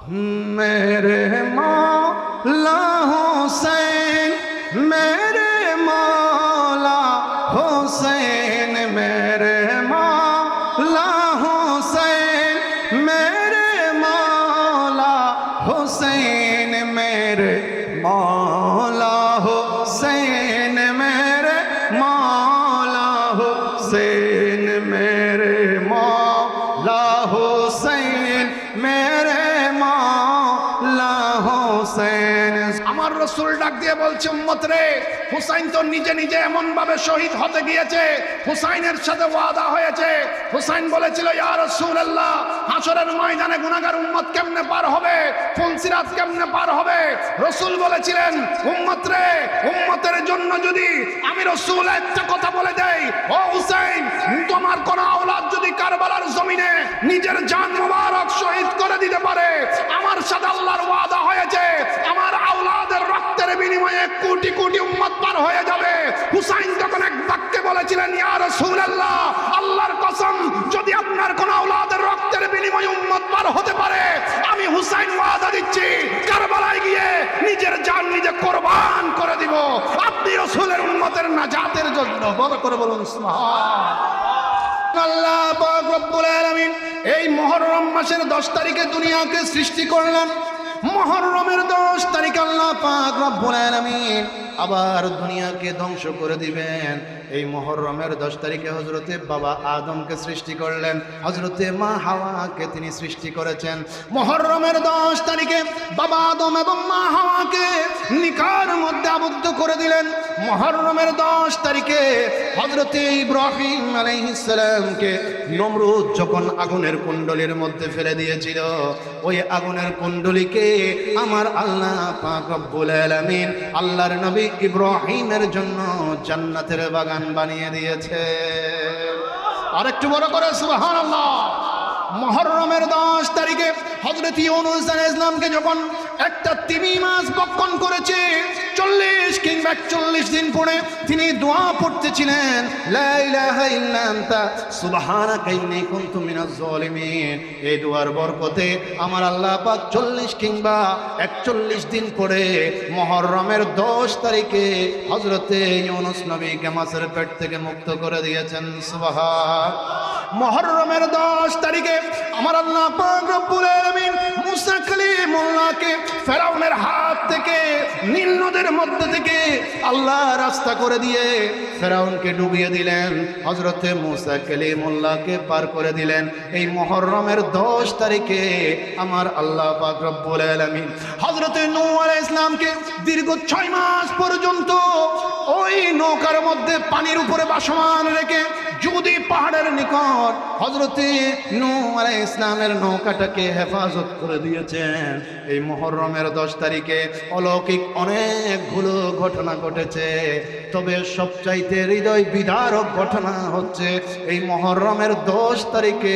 मेरे मौला हुसैन, मेरे मौला हुसैन, मेरे मौला हुसैन, मेरे मौला हुसैन, मेरे मौला हुसैन, मेरे मौला हुसैन, मेरे मौला हुसैन, मेरे मौला हुसैन। আমার রাসূল ডাক দিয়ে বলছে, উম্মত রে, হুসাইন তো নিজে নিজে এমন ভাবে শহীদ হতে গিয়েছে, হুসাইনের সাথে ওয়াদা হয়েছে। হুসাইন বলেছিল, ইয়া রাসূলুল্লাহ, হাশরের ময়দানে গুনাহগার উম্মত কেমনে পার হবে, ফুলসিরাত কেমনে পার হবে? রাসূল বলেছিলেন, উম্মত রে, উম্মতের জন্য যদি আমি রাসূল একটা কথা বলে দেই, ও হুসাইন, তোমার কোন আওলাদ যদি কারবালার জমিনে নিজের জান মোবারক শহীদ করে দিতে পারে, আমার সাথে আল্লাহর ওয়াদা হয়েছে, আমার আওলাদের রক্তের বিনিময়ে কোটি কোটি উম্মত পার হয়ে যাবে। হুসাইন তখন এক বাক্যে বলেছিলেন, ইয়া রাসূলুল্লাহ, আল্লাহর কসম, যদি আপনার কোন আওলাদের রক্তের বিনিময়ে উম্মত পার হতে পারে, আমি হুসাইন ওয়াদা দিচ্ছি, কারবালায় গিয়ে নিজের জান নিজে কোরবান করে দিব, আপনি রাসূলের উম্মতের নাজাতের জন্য। বড় করে বলুন সুবহান। আল্লাহ পাক রব্বুল আলামিন এই মুহররম মাসের 10 তারিখে দুনিয়াকে সৃষ্টি করলেন। মুহররমের 10 তারিখ আল্লাহ পাক রব্বুল আলামিন আবার দুনিয়াকে ধ্বংস করে দিবেন। এই মুহররমের 10 তারিখে হযরতে বাবা আদমকে সৃষ্টি করলেন, হযরতে মা হাওয়াকে তিনি সৃষ্টি করেছেন। মুহররমের 10 তারিখে বাবা আদম এবং মা হাওয়াকে নিকার মধ্যে আবদ্ধ করে দিলেন। মুহররমের 10 তারিখে হযরতে ইব্রাহিম আলাইহিস সালামকে নমরুদ যখন আগুনের কুণ্ডলীর মধ্যে ফেলে দিয়েছিল, ওই আগুনের কুণ্ডলীকে আমার আল্লাহ পাক রব্বুল আলামিন আল্লাহর নবী ইব্রাহিমের জন্য জান্নাতের বাগান বানিয়ে দিয়েছে। আরেকটু বড় করে সুবহানাল্লাহ। মুহররমের 10 তারিখে হযরত ইউনূস আলাইহিস সালামকে যখন একটা তিমি মাছ ভক্ষণ করেছে, 40 কিংবা 41 দিন পরে তিনি দোয়া পড়তেছিলেন, লা ইলাহা ইল্লা আনতা সুবহানাকা ইন্নী কুনতু মিনাজ জালিমিন। এই দোয়ার বরকতে আমার আল্লাহ পাক 40 কিংবা 41 দিন পরে মুহররমের 10 তারিখে হযরতে ইউনূস নবীকে মাছের পেট থেকে মুক্ত করে দিয়েছেন। সুবহান। মুহররমের 10 তারিখে আমার আল্লাহ পাক রব্বুল আলামিন মুসা কালিমুল্লাহকে ফেরাউনের হাত থেকে নীল নদের মধ্যে থেকে আল্লাহ রাস্তা করে দিয়ে ফেরাউনকে ডুবিয়ে দিলেন, হযরতে মুসা কালিমুল্লাহকে পার করে দিলেন। এই মুহররমের 10 তারিখে আমার আল্লাহ পাক রব্বুল আলামিন হযরতে নূহ আলাইহিস সালামকে দীর্ঘ 6 মাস পর্যন্ত ওই নৌকার মধ্যে পানির উপরে ভাসমান রেখে যদি পাহাড়ের নিকট হযরতে নূহ আলাইহিস সালামের নৌকাটাকে হেফাজত করে দিয়েছেন। এই মুহররমের 10 তারিখে অলৌকিক অনেকগুলো ঘটনা ঘটেছে, তবে সবচাইতে হৃদয় বিদারক ঘটনা হচ্ছে এই মুহররমের 10 তারিখে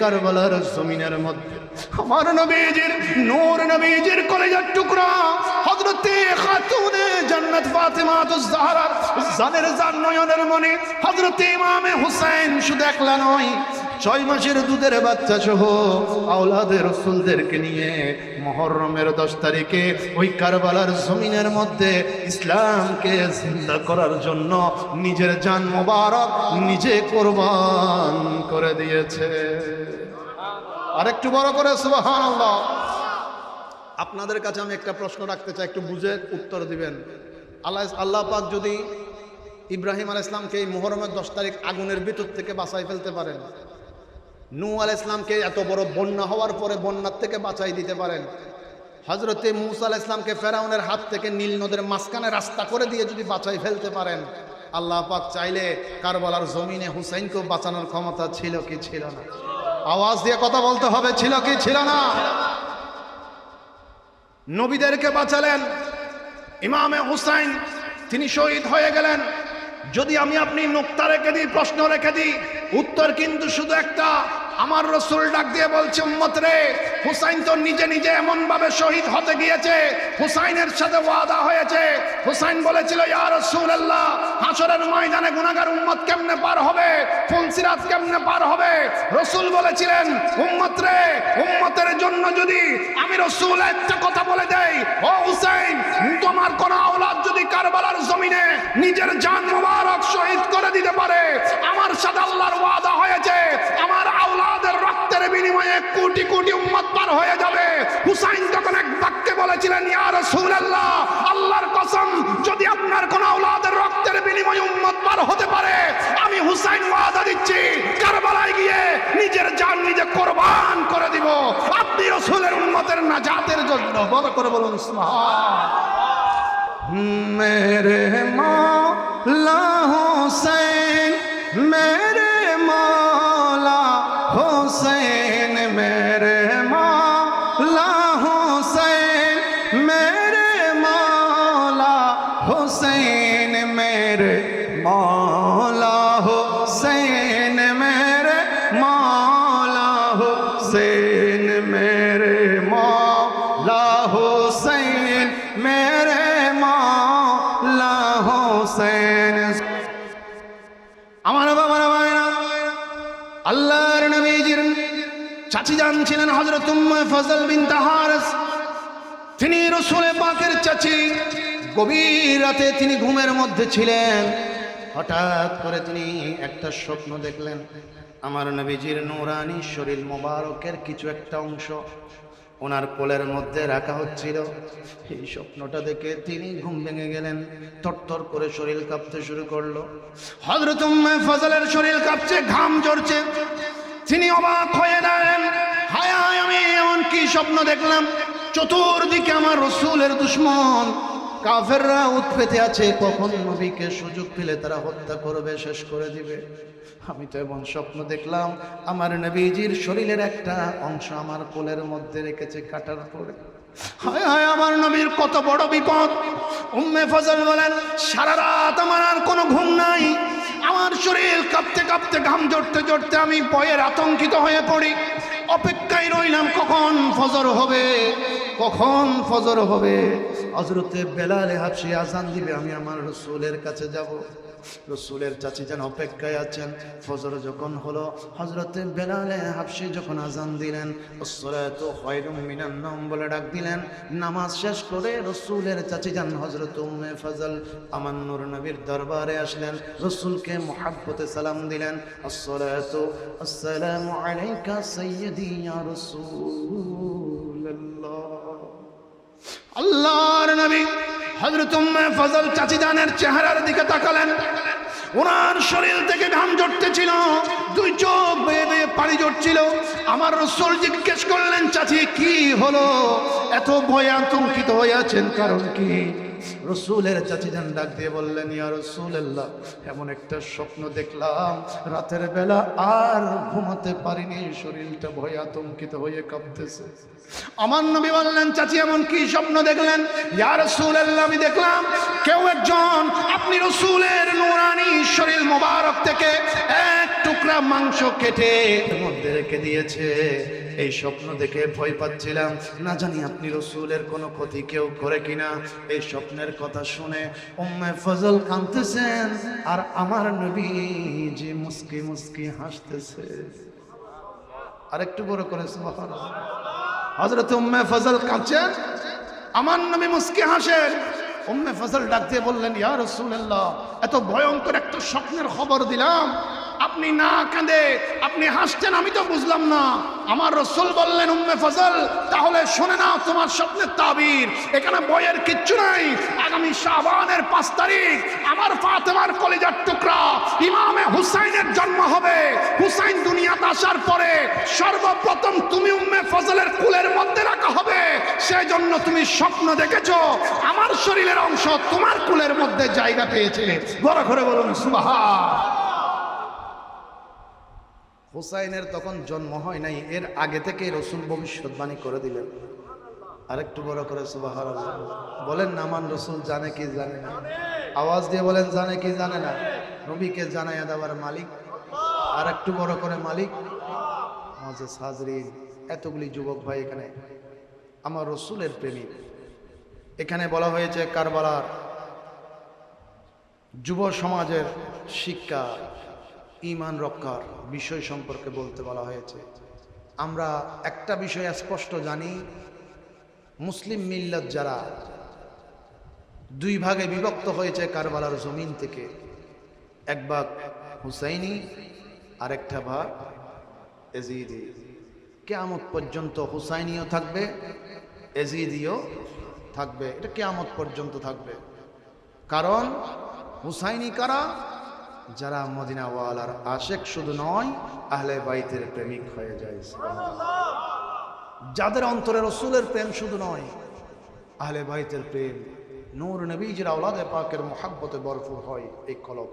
কারবালার জমিনের মধ্যে আমার নবীজির নূর নবীজির কলেজার টুকরা হযরতে খাতুনে জান্নাত ফাতেমাতুজ জাহরা জানের জান নয়নের মনি হযরতে ইমামে হুসাইন শুধু একলা নয়, 6 মাসের দুধের বাচ্চা সহ আওলাদের রাসূলদেরকে নিয়ে মুহররমের 10 তারিখে ওই কারবালার জমিনের মধ্যে ইসলামকে জিন্দা করার জন্য নিজের জান মোবারক নিজে কোরবান করে দিয়েছে। আরেকটু বড় করে সুবহানাল্লাহ। আপনাদের কাছে আমি একটা প্রশ্ন রাখতে চাই, একটু বুঝে উত্তর দিবেন। আল্লাহ পাক যদি ইব্রাহিম আলাইহিস সালামকে এই মুহররমের 10 তারিখ আগুনের ভিতর থেকে বাঁচাই ফেলতে পারেন, নূহ আলাইহিস সালামকে এত বড় বন্যা হওয়ার পরে বন্যার থেকে বাঁচাই দিতে পারেন, হযরতে মূসা আলাইহিস সালামকে ফেরাউনের হাত থেকে নীল নদের মাঝখানে রাস্তা করে দিয়ে যদি বাঁচাই ফেলতে পারেন, আল্লাহ পাক চাইলে কারবালার জমিনে হুসাইনকেও বাঁচানোর ক্ষমতা ছিল কি ছিল না? আওয়াজ দিয়ে কথা বলতে হবে, ছিল কি ছিল না? নবীদেরকে বাঁচালেন, ইমামে হুসাইন তিনি শহীদ হয়ে গেলেন। যদি আমি আপনি নুক্তা রেখে দিই, প্রশ্ন রেখে দিই, উত্তর কিন্তু শুধু একটা, আমার রাসূল ডাক দিয়ে বলছে, উম্মত রে, হুসাইন তো নিজে নিজে এমন ভাবে শহীদ হতে গিয়েছে, হুসাইনের সাথে ওয়াদা হয়েছে। হুসাইন বলেছিল, ইয়া রাসূলুল্লাহ, হাসরের ময়দানে গুনাহগার উম্মত কেমনে পার হবে, ফুলসিরাত কেমনে পার হবে? রাসূল বলেছিলেন, উম্মত রে, উম্মতের জন্য যদি আমি রাসূল একটা কথা বলে দেই, ও হুসাইন, তোমার কোন আওলাদ যদি কারবালার জমিনে নিজের জান মোবারক শহীদ করে দিতে পারে, আমার সাথে আল্লাহর ওয়াদা হয়েছে, আমার আওলাদের রক্তের বিনিময়ে কোটি কোটি উম্মত পার হয়ে যাবে। হুসাইন তখন এক বাক্যে বলেছিলেন, ইয়া রাসূলুল্লাহ, আল্লাহর কসম, যদি আপনার কোন আওলাদের রক্তের বিনিময়ে উম্মত পার হতে পারে, আমি হুসাইন ওয়াদা দিচ্ছি, কারবালায় গিয়ে নিজের জান নিজে কোরবান করে দিব আপনি রাসূলের উম্মতের নাজাতের জন্য। বড় করে বলুন সুবহান। मेरे मौला हुसैन, मेरे मौला हुसैन, मेरे मौला हुसैन, मेरे मौला हुसैन, मेरे मौला हुसैन, मेरे मौला हुसैन, मेरे मौला हुसैन, मेरे আমার বাবার ভাইরা, আল্লাহর নবীজির চাচি জান ছিলেন হযরত উম্মে ফজল বিনত হারিস। তিনি রাসূল পাকের চাচি। গভীর রাতে তিনি ঘুমের মধ্যে ছিলেন, হঠাৎ করে তিনি একটা স্বপ্ন দেখলেন। আমার নবীজির নূরানি শরীর মোবারকের কিছু একটা অংশ ওনার কোলের মধ্যে রাখা হচ্ছিল। এই স্বপ্নটা দেখে তিনি ঘুম ভেঙে গেলেন, থরথর করে শরীর কাঁপতে শুরু করলো। হযরত উম্মে ফজলের শরীর কাঁপছে, ঘাম ঝরছে। তিনি অবাক হয়ে গেলেন, হায় হায়, আমি এমন কি স্বপ্ন দেখলাম? চতুর্দিকে আমার রাসূলের দুশমন কাফেররা উৎপেতে আছে, কখন নবীকে সুযোগ পেলে তারা হত্যা করবে, শেষ করে দিবে। আমি তো এমন স্বপ্ন দেখলাম, আমার নবীজির শরীরের একটা অংশ আমার কোলের মধ্যে রেখেছে কাটার পরে। হায় হায়, আমার নবীর কত বড় বিপদ। উম্মে ফজল বলেন, সারা রাত আমার আর কোনো ঘুম নাই। আমার শরীর কাঁপতে কাঁপতে, ঘাম ঝরতে ঝরতে আমি ভয়ের আতঙ্কিত হয়ে পড়ি। অপেক্ষায় রইলাম কখন ফজর হবে, কখন ফজর হবে। হযরতে বেলাল হাবশী আযান দিবে, আমি আমার রাসূলের কাছে যাব। রাসূলের চাচি যেন অপেক্ষায় আছেন। ফজর যখন হলো, হযরতে বেলাল হাবশী যখন আযান দিলেন, আসসালাতু খায়রুম মিনান নাওম বলে ডাক দিলেন, নামাজ শেষ করে রাসূলের চাচি যান হযরত উম্মে ফজল আমার নূর নবীর দরবারে আসলেন। রাসূলকে মুহাব্বতে সালাম দিলেন, আসসালাতু আসসালামু আলাইকা সাইয়্যিদি ইয়া রাসূলুল্লাহ। আল্লাহর নবী হযরত উম্মে ফজল চাচি জানের চেহারার দিকে তাকালেন। ওনার শরীর থেকে ঘাম ঝরতেছিল, দুই চোখ বেয়ে বেয়ে পানি ঝরছিল। আমার রাসূল জিজ্ঞেস করলেন, চাচি কি হলো? এত ভয়ে আতঙ্কিত হয়ে আছেন, কারণ কি? রাসূলের চাচি যান ডাক দিয়ে বললেন, ইয়া রাসূলুল্লাহ, এমন একটা স্বপ্ন দেখলাম, রাতের বেলা আর ঘুমাতে পারিনি, শরীরটা ভয়ে আতঙ্কিত হয়ে কাঁপতেছে। আমার নবী বললেন, চাচি এমন কি স্বপ্ন দেখলেন? ইয়া রাসূলুল্লাহ, আমি দেখলাম কেউ একজন আপনি রাসূলের নূরানি শরীর মোবারক থেকে এক টুকরা মাংস কেটে এর মধ্যে রেখে দিয়েছে। এই স্বপ্ন দেখে ভয় পাচ্ছিলাম, না জানি আপনি রাসূলের কোনো ক্ষতি কেউ করে কিনা। এই স্বপ্নের কথা শুনে উম্মে ফজল কাঁদতেছেন, আর আমার নবী যে মুস্কি মুস্কি হাসতেছে। আরেকটু বড় করে সুবহানাল্লাহ। হযরত উম্মে ফজল কাঁদছেন, আমার নবী মুস্কি হাসেন। উম্মে ফজল ডাক দিয়ে বললেন, ইয়া রাসূলুল্লাহ, এত ভয়ঙ্কর একটা স্বপ্নের খবর দিলাম, আপনি না কাঁদে আপনি হাসছেন, আমি তো বুঝলাম না। আমার রাসূল বললেন, উম্মে ফজল, তাহলে শুনে নাও তোমার স্বপ্নের তাবির। এখানে বইয়ের কিচ্ছু নাই। আগামী শাবানের 5 তারিখ আমার ফাতেমার কলিজার টুকরা ইমামে হুসাইনের জন্ম হবে। হুসাইন দুনিয়াতে আসার পরে সর্বপ্রথম তুমি উম্মে ফজলের কুলের মধ্যে রাখা হবে। সেজন্য তুমি স্বপ্ন দেখেছো আমার শরীরের অংশ তোমার কুলের মধ্যে জায়গা পেয়েছে। বড় করে বলুন সুবহান। হুসাইনের তখন জন্ম হয় নাই, এর আগে থেকে রাসূল ভবিষ্যৎবাণী করে দিলেন। আরেকটু বড় করে সুবহানাল্লাহ বলেন না। আমার রাসূল জানে কি জানে না? আওয়াজ দিয়ে বলেন, জানে কি জানে না? নবীকে জানাইয়া দেওয়ার মালিক। আরেকটু বড় করে মালিক। মুআজ্জাজ হাজরিন, এতগুলি যুবক ভাই এখানে আমার রসুলের প্রেমিক। এখানে বলা হয়েছে কারবালার যুব সমাজের শিক্ষা, ঈমান রক্ষার বিষয় সম্পর্কে বলতে বলা হয়েছে। আমরা একটা বিষয় স্পষ্ট জানি, মুসলিম মিল্লাত যারা দুই ভাগে বিভক্ত হয়েছে কারবালার জমিন থেকে, এক ভাগ হুসাইনি আর একটা ভাগ এজিদি। কিয়ামত পর্যন্ত হুসাইনিও থাকবে, এজিদিও থাকবে, এটা কিয়ামত পর্যন্ত থাকবে। কারণ হুসাইনি কারা? যারা মদিনাওয়ালার আশেক শুধু নয়, আহলে বাইতের প্রেমিক হয়ে যায়, যাদের অন্তরে রসুলের প্রেম শুধু নয়, আহলে বাইতের প্রেম, নূর নবীজির আওলাদে পাকের মুহাব্বতে ভরপুর হয় এই কলব।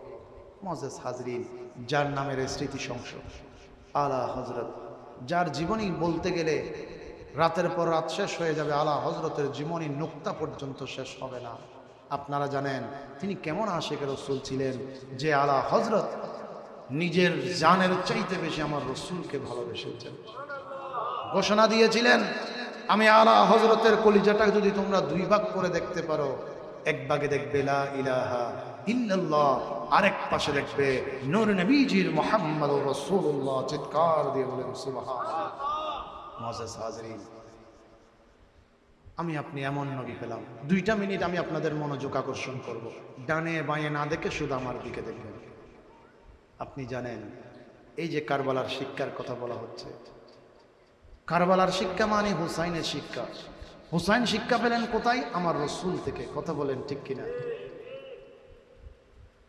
মুআজ্জাজ হাজরিন, যার নামের স্মৃতি সংসদ আলা হযরত, যার জীবনী বলতে গেলে রাতের পর রাত শেষ হয়ে যাবে, আলা হযরতের জীবনী নুক্তা পর্যন্ত শেষ হবে না। আপনারা জানেন তিনি কেমন আশিকে রসুল ছিলেন, যে আলা হযরত নিজের জানের চাইতে বেশি আমার রসুলকে ভালোবেসেছেন। ঘোষণা দিয়েছিলেন, আমি আলা হযরতের কলিজাটা যদি তোমরা দুই ভাগ করে দেখতে পারো, এক ভাগে দেখবে লা ইলাহা ইল্লাল্লাহ, আরেক পাশে দেখবে নূর নবীজির মুহাম্মদুর রাসূলুল্লাহ। চিৎকার দিয়ে বলেন সুবহানাল্লাহ। মুআজ্জাজ হাজরিন, আমি আপনি এমন নবী পেলাম। 2টা মিনিট আমি আপনাদের মনোযোগ আকর্ষণ করব, ডানে বাঁয়ে না দেখে শুধু আমার দিকে দেখবেন। আপনি জানেন এই যে কারবালার শিক্ষার কথা বলা হচ্ছে, কারবালার শিক্ষা মানে হুসাইনের শিক্ষা। হুসাইন শিক্ষা পেলেন কোথায়? আমার রসুল থেকে। কথা বলেন ঠিক কিনা?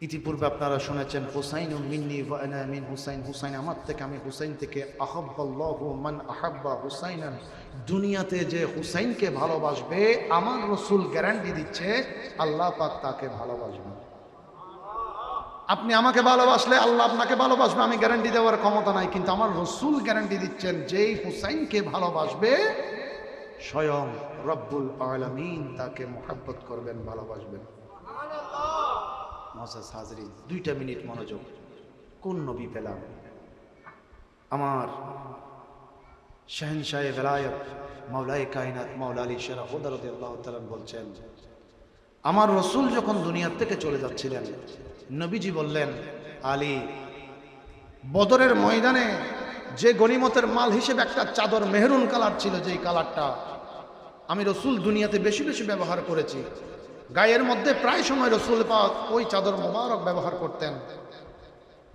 ইতিপূর্বে আপনারা শুনেছেন হুসাইনুম মিন্নি ওয়া আনা মিন হুসাইন, হুসাইন আমার থেকে, আমি হুসাইন থেকে। আহাব্বাল্লাহু মান আহাব্বা হুসাইনান, দুনিয়াতে যে হুসাইনকে ভালোবাসবে আমার রসুল গ্যারান্টি দিচ্ছে আল্লাহ পাক তাকে ভালোবাসবে। আপনি আমাকে ভালোবাসলে আল্লাহ আপনাকে ভালোবাসবে, আমি গ্যারান্টি দেওয়ার ক্ষমতা নাই, কিন্তু আমার রসুল গ্যারান্টি দিচ্ছেন যেই হুসাইনকে ভালোবাসবে স্বয়ং রব্বুল আলামিন তাকে মুহাব্বত করবেন, ভালোবাসবেন। মুআজ্জাজ হাজরিন, 2টা মিনিট মনোযোগ। কোন নবী পেলাম? আমার শাহেনশাহে ভেলায়েত মাওলায়ে কায়নাত মাওলা আলী শের খুদা রাদিয়াল্লাহু তাআলা বলছেন, আমার রসুল যখন দুনিয়া থেকে চলে যাচ্ছিলেন, নবীজি বললেন, আলী, বদরের ময়দানে যে গনিমতের মাল হিসেবে একটা চাদর মেহরুন কালার ছিল, যেই কালারটা আমি রসুল দুনিয়াতে বেশি বেশি ব্যবহার করেছি, গায়ের মধ্যে প্রায় সময় রসুল পাক ওই চাদর মোবারক ব্যবহার করতেন।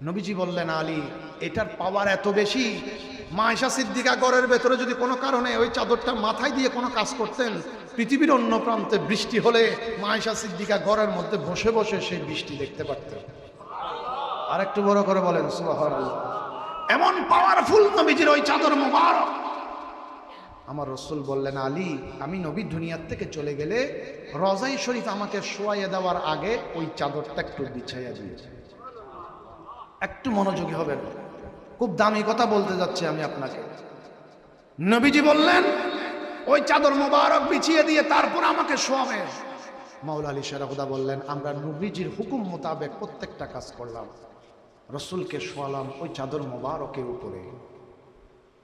নবীজি বললেন, আলী, এটার পাওয়ার এত বেশি, মা আয়েশা সিদ্দিকা ঘরের ভেতরে যদি কোনো কারণে ওই চাদরটা মাথায় দিয়ে কোনো কাজ করতেন, পৃথিবীর অন্য প্রান্তে বৃষ্টি হলে মা আয়েশা সিদ্দিকা ঘরের মধ্যে বসে বসে সেই বৃষ্টি দেখতে পারতেন। আর একটু বড় করে বলেন সুবহানাল্লাহ। এমন পাওয়ারফুল নবীজির ওই চাদর মোবারক। আমার রসুল বললেন, আলী, আমি নবী দুনিয়ার থেকে চলে গেলে রওজায়ে শরীফ আমাকে শোয়াইয়ে দেওয়ার আগে ওই চাদরটা একটু বিছাইয়া দিয়েছে। একটু মনোযোগী হবেন, খুব দামি কথা বলতে যাচ্ছি আমি আপনাকে। নবীজি বললেন, ওই চাদর মোবারক বিছিয়ে দিয়ে তারপর আমাকে শোয়াবে। মাওলা আলী শের খুদা বললেন, আমরা নবীজির হুকুম মোতাবেক প্রত্যেকটা কাজ করলাম, রসুলকে শোয়ালাম ওই চাদর মোবারকের উপরে।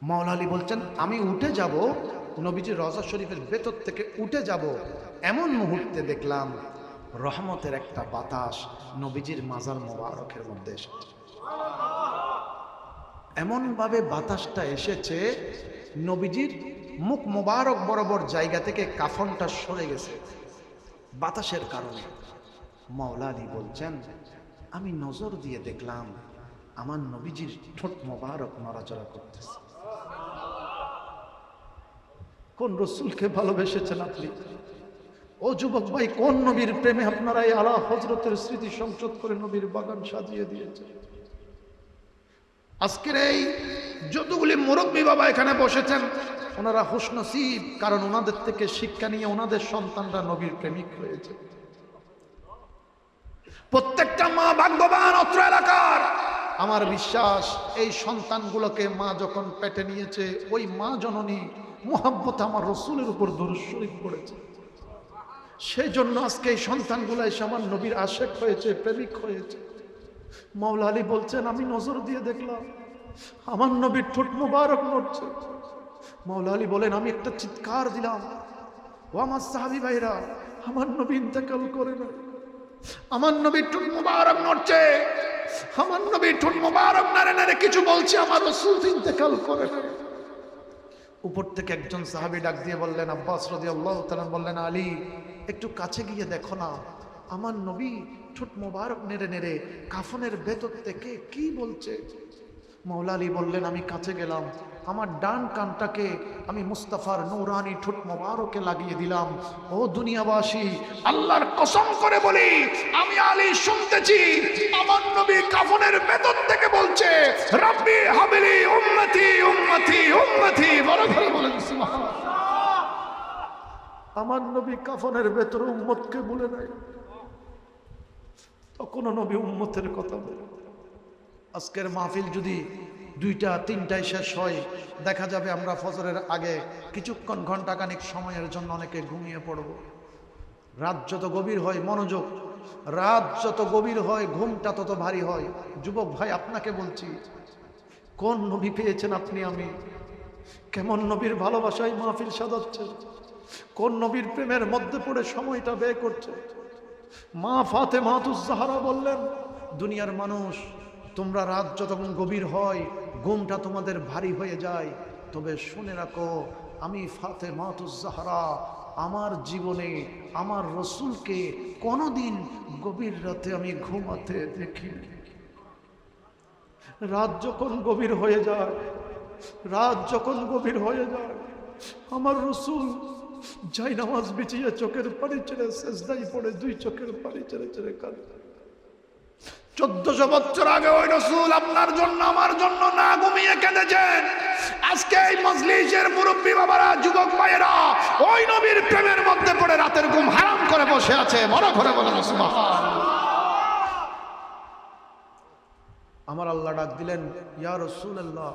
মাওলা আলী বলছেন, আমি উঠে যাব, নবীজির রওজা শরীফের ভেতর থেকে উঠে যাব, এমন মুহূর্তে দেখলাম রহমতের একটা বাতাস নবীজির মাজার মোবারকের মধ্যে এসেছে। এমন ভাবে বাতাসটা এসেছে, নবীজির মুখ মোবারক বরাবর জায়গা থেকে কাফনটা সরে গেছে বাতাসের কারণে। মাওলা আলী বলছেন, আমি নজর দিয়ে দেখলাম আমার নবীজির ঠোঁট মোবারক নড়াচড়া করতেছে। কোন রসুলকে ভালোবেসেছেন আপনি? ও যুবক ভাই, কোন নবীর প্রেমে আপনারা এই আলা হযরতের স্মৃতি সংসদ করে নবীর বাগান সাজিয়ে দিয়েছেন? আজকের এই যতগুলি মুরব্বী বাবা এখানে বসেছেন, ওনারা খুশনসিব, কারণ ওনাদের থেকে শিক্ষা নিয়ে ওনাদের সন্তানরা নবীর প্রেমিক হয়েছে। প্রত্যেকটা মা ভাগ্যবান অত্র এলাকার। আমার বিশ্বাস এই সন্তানগুলোকে মা যখন পেটে নিয়েছে, ওই মা জননী মুহাব্বত আমার রসুলের উপর দরুদ শরীফ পড়েছে। সেই জন্য আজকে এই সন্তানগুলো এসে আমার নবীর আশেক হয়েছে, প্রেমিক হয়েছে। মাওলা আলী বলছেন, আমি নজর দিয়ে দেখলাম আমার নবীর ঠোঁট মুবারক নড়ছে। মাওলা আলী বলেন, আমি একটা চিৎকার দিলাম, ও আমার সাহাবী ভাইরা, আমার নবী ইন্তেকাল করে না। আমার নবীর ঠোঁট মুবারক নড়ছে, আমার নবীর ঠোঁট মুবারক নাড়ে নাড়ে কিছু বলছে, আমার রাসূল ইন্তেকাল করে না। উপর থেকে একজন সাহাবী ডাক দিয়ে বললেন, আব্বাস রাদিয়াল্লাহু তাআলা বললেন, আলী একটু কাছে গিয়ে দেখো না, আমার নবী ঠোঁট মোবারক নেড়ে নেড়ে কাফনের ভেতর থেকে কি বলছে। মাওলা আলী বললেন, আমি কাছে গেলাম, আমার ডান কানটাকে আমি মুস্তাফার নূরানি ঠোঁট মোবারকে লাগিয়ে দিলাম। ও দুনিয়াবাসী, আল্লাহর কসম করে বলি, আমি আলী শুনতেছি আমার নবী কাফনের ভেতর থেকে বলছে, রাব্বি হাবলি উম্মতি উম্মতি উম্মতি। বড় করে বলেন সুবহানাল্লাহ। আমার নবী কাফনের ভেতরে উম্মতকে বলে নাই, তখনও নবী উম্মতের কথা বলে। আজকের মাহফিল যদি 2টা 3টায় শেষ হয়, দেখা যাবে আমরা ফজরের আগে কিছুক্ষণ ঘন্টাখানিক সময়ের জন্য অনেকে ঘুমিয়ে পড়ব। রাত যত গভীর হয়, মনোযোগ, রাত যত গভীর হয় ঘুমটা তত ভারী হয়। যুবক ভাই, আপনাকে বলছি, কোন নবী পেয়েছেন আপনি? আমি কেমন নবীর ভালোবাসায় মাহফিল সাজাচ্ছে, কোন নবীর প্রেমের মধ্যে পড়ে সময়টা ব্যয় করছে। মা ফাতেমাতুজ জাহরা বললেন, দুনিয়ার মানুষ, তোমরা রাত যতক্ষণ গভীর হয় ঘুমটা তোমাদের ভারী হয়ে যায়, তবে শুনে রাখো, আমি ফাতেমাতুজ জাহরা আমার জীবনে আমার রসুলকে কোনোদিন গভীর রাতে আমি ঘুমাতে দেখিনি। রাত যখন গভীর হয়ে যায়, রাত যখন গভীর হয়ে যায়, আমার রসুল যাই নামাজ বিছিয়ে চোখের পানি ছেড়ে সেজদায় পড়ে 2 চোখের পানি ছেড়ে ছেড়ে কাঁদে। 1400 বছর আগে ওই রসুল আপনার জন্য আমার জন্য না ঘুমিয়ে কেঁদেছেন। আজকে এই মজলিসের মুরব্বী বাবারা, যুবক ভাইয়েরা ওই নবীর প্রেমের মধ্যে পড়ে রাতের ঘুম হারাম করে বসে আছে। বড় করে বলেন সুবহানাল্লাহ। আমার আল্লাহ ডাক দিলেন, ইয়া রাসূলুল্লাহ,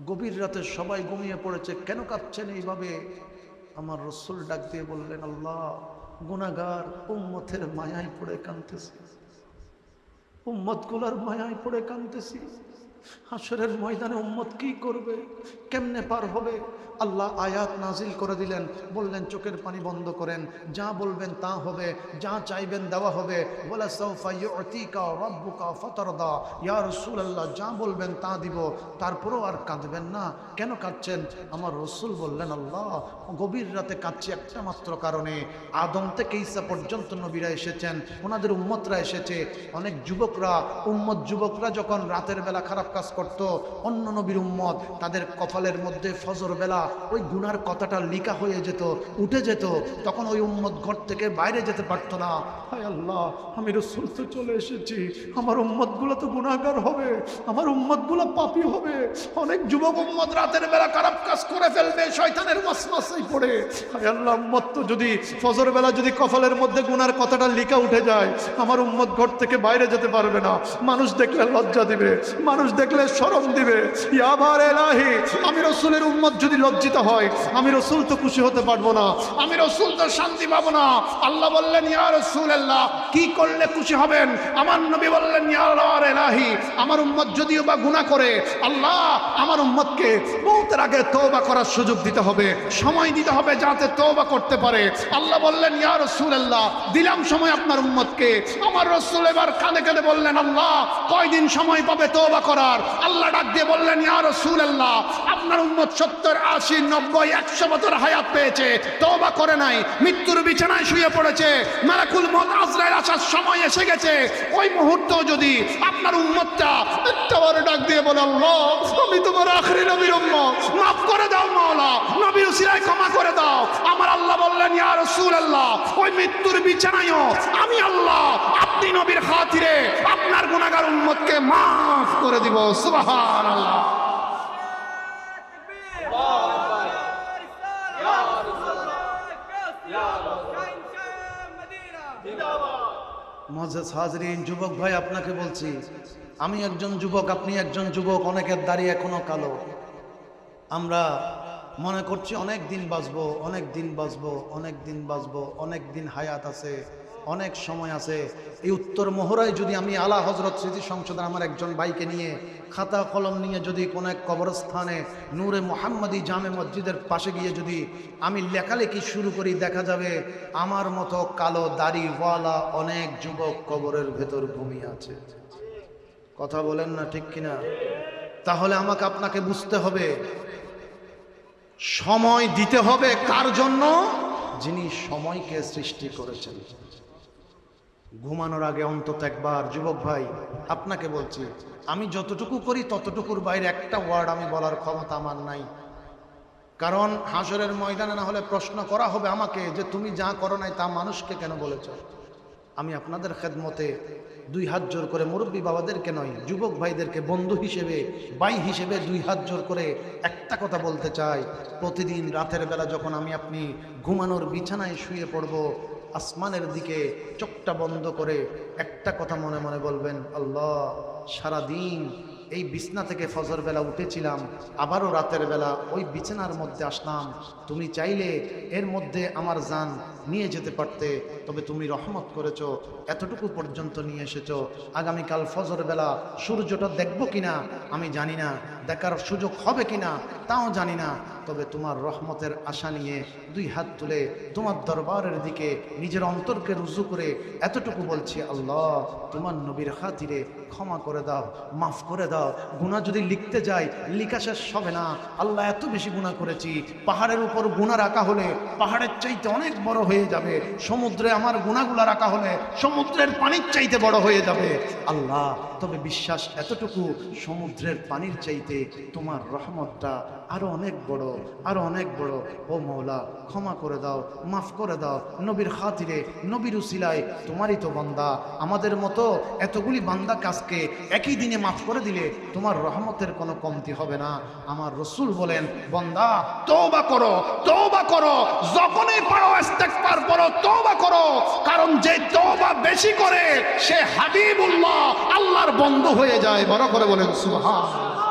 গভীর রাতে সবাই ঘুমিয়ে পড়েছে, কেন কাঁদছেন এইভাবে? আমার রসুল ডাক দিয়ে বললেন, আল্লাহ, গুনাহগার উম্মতের মায়ায় পড়ে কাঁদতেছি, উম্মতগুলার মায়ায় পড়ে কাঁদতেছি। হাসরের ময়দানে উম্মত কি করবে, কেমনে পার হবে? আল্লাহ আয়াত নাজিল করে দিলেন, বললেন চোখের পানি বন্ধ করেন, যা বলবেন তা হবে, যা চাইবেন দেওয়া হবে। ওয়ালা সাউফা ইউতিকা রাব্বুকা ফাতারদা। ইয়া রাসূলুল্লাহ, যা বলবেন তা দিব, তারপরেও আর কাঁদবেন না। কেন কাঁদছেন? আমার রসুল বললেন, আল্লাহ, গভীর রাতে কাঁদছি একটা মাত্র কারণে, আদম থেকে ঈসা পর্যন্ত নবীরা এসেছেন, ওনাদের উম্মতরা এসেছে। অনেক যুবকরা, উম্মত যুবকরা যখন রাতের বেলা খারাপ কাজ করত, অন্য নবীর উম্মত তাদের কপালের মধ্যে ফজর বেলা ওই গুনার কথাটা লিখা হয়ে যেত, উঠে যেত, তখন ওই উম্মত ঘর থেকে বাইরে যেতে পারত না। হায় আল্লাহ, আমি রাসূল তো চলে এসেছি, আমার উম্মতগুলো তো গুনাহগার হবে, আমার উম্মতগুলো পাপী হবে। অনেক যুবক উম্মত রাতের বেলা খারাপ কাজ করে ফেলবে, শয়তানের ওয়াসওয়াসায় পড়ে। হায় আল্লাহ, উম্মত তো যদি ফজর বেলা যদি কপালের মধ্যে গুনার কথাটা লিখা উঠে যায়, আমার উম্মত ঘর থেকে বাইরে যেতে পারবে না। মানুষ দেখলে লজ্জা দিবে, মানুষ দেখলে শরম দিবে। ইয়া বার ইলাহি, আমি রাসূলের উম্মত যদি লজ্জিত হয়, আমি রাসূল তো খুশি হতে পারবো না, আমি রাসূল তো শান্তি পাবো না। আল্লাহ বললেন, ইয়া রাসূলুল্লাহ, কি করলে খুশি হবেন? আমার নবী বললেন, ইয়া বার ইলাহি, আমার উম্মত যদিও বা গুনাহ করে, আল্লাহ আমার উম্মতকে মওতের আগে তওবা করার সুযোগ দিতে হবে, সময় দিতে হবে যাতে তওবা করতে পারে। আল্লাহ বললেন, ইয়া রাসূলুল্লাহ, দিলাম সময় আপনার উম্মতকে। আমার রাসূল এবার কাঁদে কাঁদে বললেন, আল্লাহ, কয়দিন সময় পাবে তওবা করার? আল্লাহ ডাক দিয়ে বললেন, ইয়া রাসূলুল্লাহ, আপনার উম্মত 70, 80, 90, 100 বছর হায়াত পেয়েছে, তওবা করে নাই, মৃত্যুর বিছানায় শুয়ে পড়েছে, মালাকুল মউত আজরাইল আসার সময় এসে গেছে। ওই মুহূর্তেও যদি আপনার উম্মতটা একটাবার ডাক দিয়ে বলে, আল্লাহ, আমি তোমার আখেরি নবীর উম্মত, মাফ করে দাও মাওলা, নবীর উসিলায় ক্ষমা করে দাও। আমার আল্লাহ বললেন, ইয়া রাসূলুল্লাহ, ওই মৃত্যুর বিছানায়ও আমি আল্লাহ আপনি নবীর খাতিরে আপনার গুনাহগার উম্মতকে মাফ করে দিব। সুবহানাল্লাহ। মুআজ্জাজ হাজরিন, যুবক ভাই, আপনাকে বলছি, আমি একজন যুবক, আপনি একজন যুবক, অনেকের দাড়ি এখনো কালো। আমরা মনে করছি অনেক দিন বাঁচবো, অনেক দিন বাঁচবো, অনেক দিন বাঁচবো, অনেক দিন হায়াত আছে। অনেক সময় আছে। এই উত্তর মোহরায় যদি আমি আলা হজরত স্মৃতি সংসদের আমার একজন ভাইকে নিয়ে খাতা কলম নিয়ে যদি কোনো এক কবরস্থানে নূরে মোহাম্মদী জামে মসজিদের পাশে গিয়ে যদি আমি লেখালেখি শুরু করি, দেখা যাবে আমার মতো কালো দাড়িওয়ালা অনেক যুবক কবরের ভেতর ঘুমিয়ে আছে। কথা বলেন না ঠিক কিনা? তাহলে আমাকে আপনাকে বুঝতে হবে, সময় দিতে হবে কার জন্য? যিনি সময়কে সৃষ্টি করেছেন। ঘুমানোর আগে অন্তত একবার, যুবক ভাই আপনাকে বলছি, আমি যতটুকু করি ততটুকুর বাইরে একটা ওয়ার্ড আমি বলার ক্ষমতা আমার নাই। কারণ হাসরের ময়দানে না হলে প্রশ্ন করা হবে আমাকে যে তুমি যা করো নাই তা মানুষকে কেন বলেছ। আমি আপনাদের খেদমতে দুই হাত জোর করে, মুরব্বী বাবাদেরকে নয়, যুবক ভাইদেরকে বন্ধু হিসেবে, ভাই হিসেবে দুই হাত জোর করে একটা কথা বলতে চাই। প্রতিদিন রাতের বেলা যখন আমি আপনি ঘুমানোর বিছানায় শুয়ে পড়ব, আসমানের দিকে চোখটা বন্ধ করে একটা কথা মনে মনে বলবেন, আল্লাহ, সারাদিন এই বিছনা থেকে ফজর বেলা উঠেছিলাম, আবারও রাতের বেলা ওই বিছানার মধ্যে আসলাম। তুমি চাইলে এর মধ্যে আমার জান নিয়ে যেতে পারতে, তবে তুমি রহমত করেছো, এতটুকু পর্যন্ত নিয়ে এসেছো। আগামীকাল ফজর বেলা সূর্যটা দেখব কিনা আমি জানি না, দেখার সুযোগ হবে কিনা তাও জানি না, তবে তোমার রহমতের আশা নিয়ে দুই হাত তুলে তোমার দরবারের দিকে নিজের অন্তরকে রুজু করে এতটুকু বলছি, আল্লাহ, তোমার নবীর খাতিরে ক্ষমা করে দাও, মাফ করে দাও। গুনাহ যদি লিখতে যাই লিখা শেষ হবে না। আল্লাহ, এত বেশি গুনাহ করেছি, পাহাড়ের উপর গুনাহ রাখা হলে পাহাড়ের চাইতে অনেক বড় হয়ে যাবে, সমুদ্রে আমার গুনাহগুলা রাখা হলে সমুদ্রের পানির চাইতে বড় হয়ে যাবে। আল্লাহ, তবে বিশ্বাস এতটুকু, সমুদ্রের পানির চাইতে তোমার রহমতটা আরো অনেক বড়, আরো অনেক বড়। ও মওলা, ক্ষমা করে দাও, মাফ করে দাও, নবীর খাতিরে, নবীর উসিলায়, তোমারই তো বান্দা। আমাদের মতো এতগুলি বান্দা কাজকে একই দিনে মাফ করে দিলে তোমার রহমতের কোনো কমতি হবে না। আমার রসুল বলেন, বান্দা তওবা করো, তওবা করো, যখনই পারো ইস্তেগফার করো, তওবা করো, কারণ যে তওবা বেশি করে সে হাবিবুল্লাহ, আল্লাহর বন্ধু হয়ে যায়। বড় করে বলেন সুবহানাল্লাহ।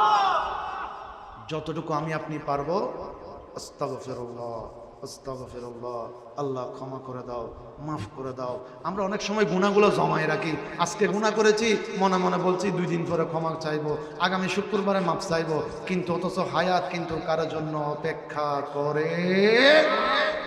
যতটুকু আমি আপনি পারবো, আস্তাগফিরুল্লাহ, আস্তাগফিরুল্লাহ, আল্লাহ ক্ষমা করে দাও, মাফ করে দাও। আমরা অনেক সময় গুনাহগুলো জমায় রাখি, আজকে গুনাহ করেছি মনে মনে বলছি 2 দিন পরে ক্ষমা চাইবো, আগামী শুক্রবারে মাফ চাইবো, কিন্তু অথচ হায়াত কিন্তু কারোর জন্য অপেক্ষা করে।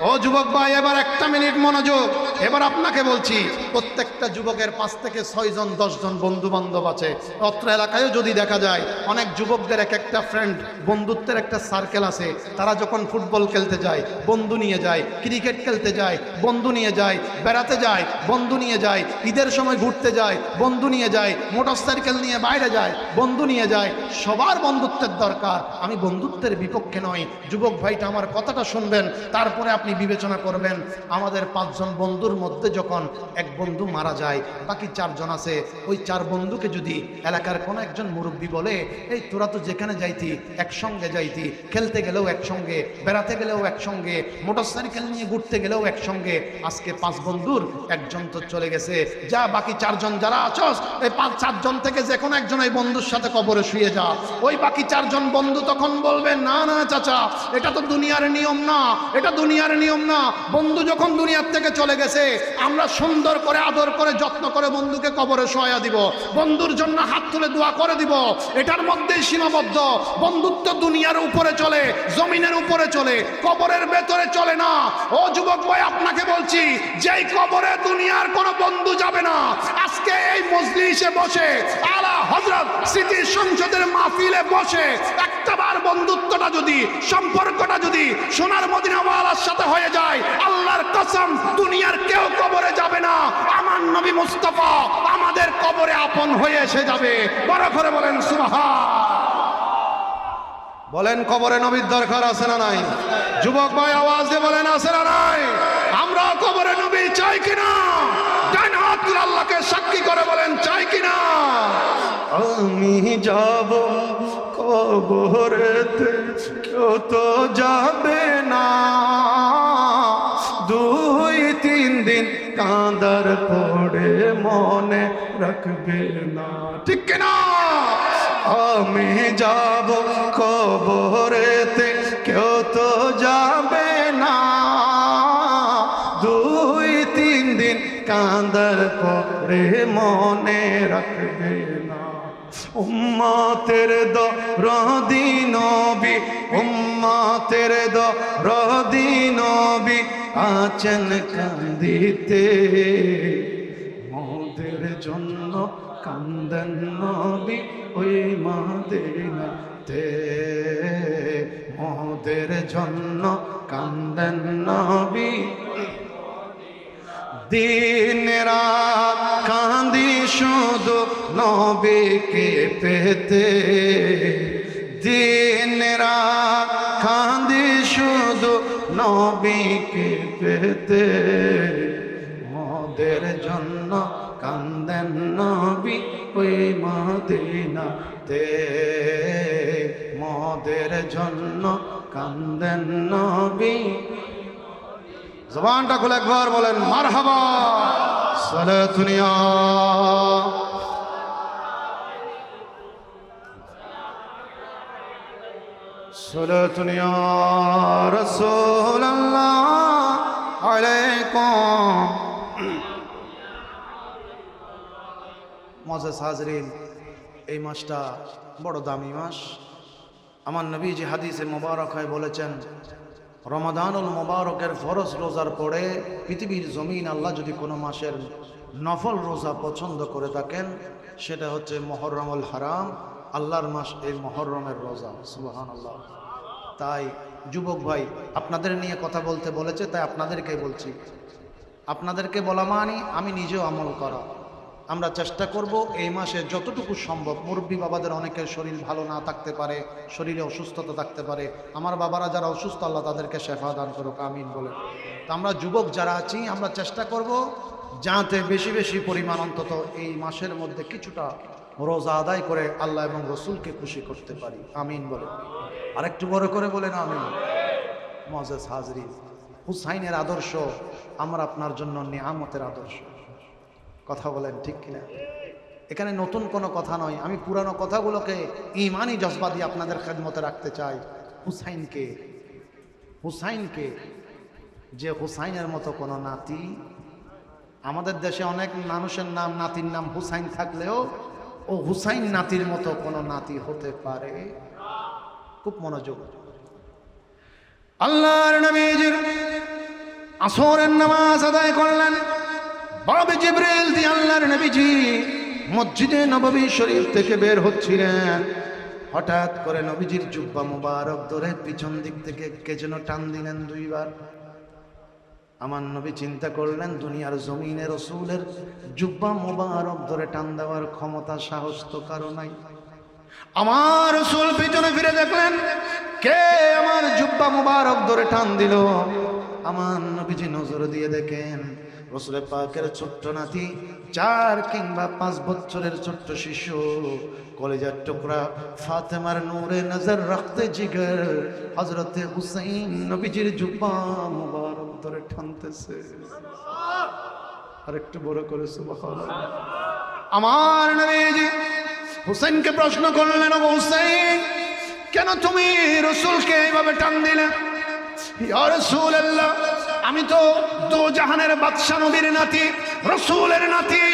ও যুবক ভাই, এবার একটা মিনিট মনোযোগ। এবার আপনাকে বলছি, প্রত্যেকটা যুবকের 5 থেকে 6 জন 10 জন বন্ধু বান্ধব আছে। অত্র এলাকায়ও যদি দেখা যায়, অনেক যুবকদের এক একটা ফ্রেন্ড, বন্ধুত্বের একটা সার্কেল আছে। তারা যখন ফুটবল খেলতে যায় বন্ধু নিয়ে যায়, ক্রিকেট খেলতে যায় বন্ধু নিয়ে যায়, বেড়াতে যায় বন্ধু নিয়ে যায়, ঈদের সময় ঘুরতে যায় বন্ধু নিয়ে যায়, মোটরসাইকেল নিয়ে বাইরে যায় বন্ধু নিয়ে যায়। সবার বন্ধুত্বের দরকার, আমি বন্ধুত্বের বিপক্ষে নই। যুবক ভাইটা আমার কথাটা শুনবেন, তারপরে আপনি বিবেচনা করবেন। আমাদের 5 জন বন্ধুর মধ্যে যখন এক বন্ধু মারা যায়, বাকি 4 জন আছে। ওই 4 বন্ধুকে যদি এলাকার কোনো একজন মুরব্বী বলে, এই তোরা তো যেখানে যাইতি একসঙ্গে যাইতি, খেলতে গেলেও একসঙ্গে, বেড়াতে গেলেও একসঙ্গে, মোটরসাইকেল নিয়ে ঘুরতে গেলেও একসঙ্গে, আজকে 5 বন্ধুর একজন তো চলে গেছে, যা বাকি 4 জন যারা আছস, এই 4 জন থেকে যে কোনো একজন এই বন্ধুর সাথে কবরে শুয়ে যা। ওই বাকি 4 জন বন্ধু তখন বলবে, না না চাচা, এটা তো দুনিয়ার নিয়ম না, এটা দুনিয়ার নিয়ম না। বন্ধু যখন দুনিয়ার থেকে চলে গেছে, আমরা সুন্দর করে আদর করে যত্ন করে বন্ধুকে কবরে শোয়া দিব, বন্ধুর জন্য হাত তুলে দোয়া করে দিব, এটার মধ্যেই সীমাবদ্ধ। বন্ধুত্ব দুনিয়ার উপরে চলে, জমিনের উপরে চলে, কবরের ভেতরে চলে না। ও যুবক ভাই, আপনাকে বলছি, যেই কবরে দুনিয়ার কোনো বন্ধু যাবে না, আজকে এই মজলিসে বসে, আলা হযরত স্মৃতি সংসদের মাহফিলে বসে একটাবার বন্ধুত্বটা যদি, সম্পর্কটা যদি সোনার মদিনাওয়ালার সাথে হয়ে যায়, আল্লাহর কসম, দুনিয়ার কেউ কবরে যাবে না, আমার নবী মুস্তাফা আমাদের কবরে আপন হয়ে এসে যাবে। বড় করে বলেন সুবহান। বলেন, কবরে নবীর দরকার আছে না নাই? যুবক ভাই আওয়াজ দিয়ে বলেন, আছে না নাই? আমরা কবরে নবী চাই কিনা? ডান হাত তুলে আল্লাহকে সাক্ষী করে বলেন, চাই কিনা? আমি যাব কবরেতে, কেউ তো যাবে না, 2-3 দিন কাঁদার পড়ে মনে রাখবে না, ঠিক কিনা? আমি যাব কবরেতে, কেউ তো যাবে না, 2-3 দিন কাঁদার পরে মনে রাখবে না। উম্মতের দরদি নবী, উম্মতের দরদি নবী আছেন কান্দিতে, মোদের জন্য কান্দেন নবী ওই মদিনাতে, মোদের জন্য কান্দেন নবী। দিন রাত কান্দি শুধু নবীকে পেতে, দিন রাত কান্দি শুধু নবীকে পেতে, মোদের জন্য কান্দেন নবী ওই মদিনাতে, মোদের জন্য কান্দেন নবী। জবানটা খুলে একবার বলেন মারহাবা। সালাতুন ইয়া সালাতুন ইয়া রাসূলুল্লাহ আলাইকুম। মুআজ্জাজ হাজরিন, এই মাসটা বড় দামি মাস। আমার নবীজি হাদিসে মোবারকায় বলেছেন, রমাদানুল মোবারকের ফরজ রোজার পরে পৃথিবীর জমিন আল্লাহ যদি কোনো মাসের নফল রোজা পছন্দ করে থাকেন, সেটা হচ্ছে মুহররমুল হারাম, আল্লাহর মাস এই মুহররমের রোজা। সুবহানাল্লাহ। তাই যুবক ভাই, আপনাদের নিয়ে কথা বলতে বলেছে, তাই আপনাদেরকে বলছি। আপনাদেরকে বলা মানে আমি নিজেও আমল করা। আমরা চেষ্টা করব এই মাসে যতটুকু সম্ভব। মুরব্বী বাবাদের অনেকের শরীর ভালো না থাকতে পারে, শরীরে অসুস্থতা থাকতে পারে। আমার বাবারা যারা অসুস্থ, আল্লাহ তাদেরকে শেফা দান করুক, আমিন বলে। তো আমরা যুবক যারা আছি, আমরা চেষ্টা করব যাতে বেশি বেশি পরিমাণ অন্তত এই মাসের মধ্যে কিছুটা রোজা আদায় করে আল্লাহ এবং রসুলকে খুশি করতে পারি, আমিন বলে। আরেকটু বড় করে বলেন আমিন। মুআজ্জাজ হাজরিন, হুসাইনের আদর্শ আমার আপনার জন্য নিয়ামতের আদর্শ। কথা বলেন ঠিক কিনা? এখানে নতুন কোনো কথা নয়, আমি পুরানো কথাগুলোকে ঈমানি জজবা দিয়ে আপনাদের খেদমতে রাখতে চাই। হুসাইনকে যে হুসাইনের মতো কোনো নাতি, আমাদের দেশে অনেক মানুষের নাম, নাতির নাম হুসাইন থাকলেও ও হুসাইন নাতির মতো কোনো নাতি হতে পারে? খুব মনোযোগ। আল্লাহর নবীজির আসরের নামাজ আদায় করলেন। বাবে জিবরিল দিয়ে আল্লাহর নবীজি মসজিদে নববী শরীফ থেকে বের হচ্ছিলেন। হঠাৎ করে নবীজির জুব্বা মুবারক ধরে পিছন দিক থেকে কে যেন টান দিলেন দুইবার। আমার নবী চিন্তা করলেন, দুনিয়ার জমিনে রসুলের জুব্বা মুবারক ধরে টান দেওয়ার ক্ষমতা, সাহস তো কারো নাই। আমার রসুল পিছনে ফিরে দেখলেন, কে আমার জুব্বা মুবারক ধরে টান দিল। আমার নবীজি নজর দিয়ে দেখেন, রসুলের পাকের ছোট্ট নাতি, 4 কিংবা 5 বছরের ছোট্ট শিশু, কলেজার টুকরা ফাতেমার নূরে নজর রাখতে জিগর হযরতে হুসাইন নবীজির জুব্বা মুবারক ধরে টানতেছে। আরেকটু বড় করে সুবহানাল্লাহ। আমার নবীজি হুসাইনকে প্রশ্ন করলেন, ও হুসাইন, কেন তুমি রসুলকে এইভাবে টান দিলে? ইয়া রাসূলুল্লাহ, আমি তো দো জাহানের বাদশা নবীর নাতি, রসুলের নাতি।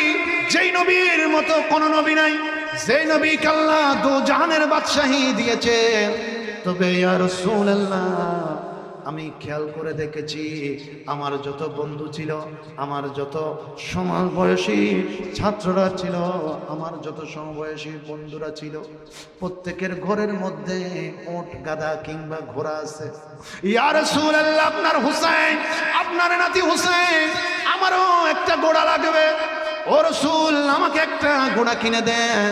যেই নবীর মতো কোন নবী নাই, যেই নবীকে আল্লাহ দো জাহানের বাদশাহী দিয়েছে। তবে ইয়া রাসূলুল্লাহ, আমি খেয়াল করে দেখেছি, আমার যত বন্ধু ছিল, আমার যত সমবয়সী ছাত্ররা ছিল, আমার যত সমবয়সী বন্ধুরা ছিল, প্রত্যেকের ঘরের মধ্যে ওট, গাধা কিংবা ঘোড়া আছে। ইয়া রাসূলুল্লাহ, আপনার হুসাইন, আপনার নাতি হুসাইন, আমারও একটা ঘোড়া লাগবে। ও রাসূল, আমাকে একটা ঘোড়া কিনে দেন।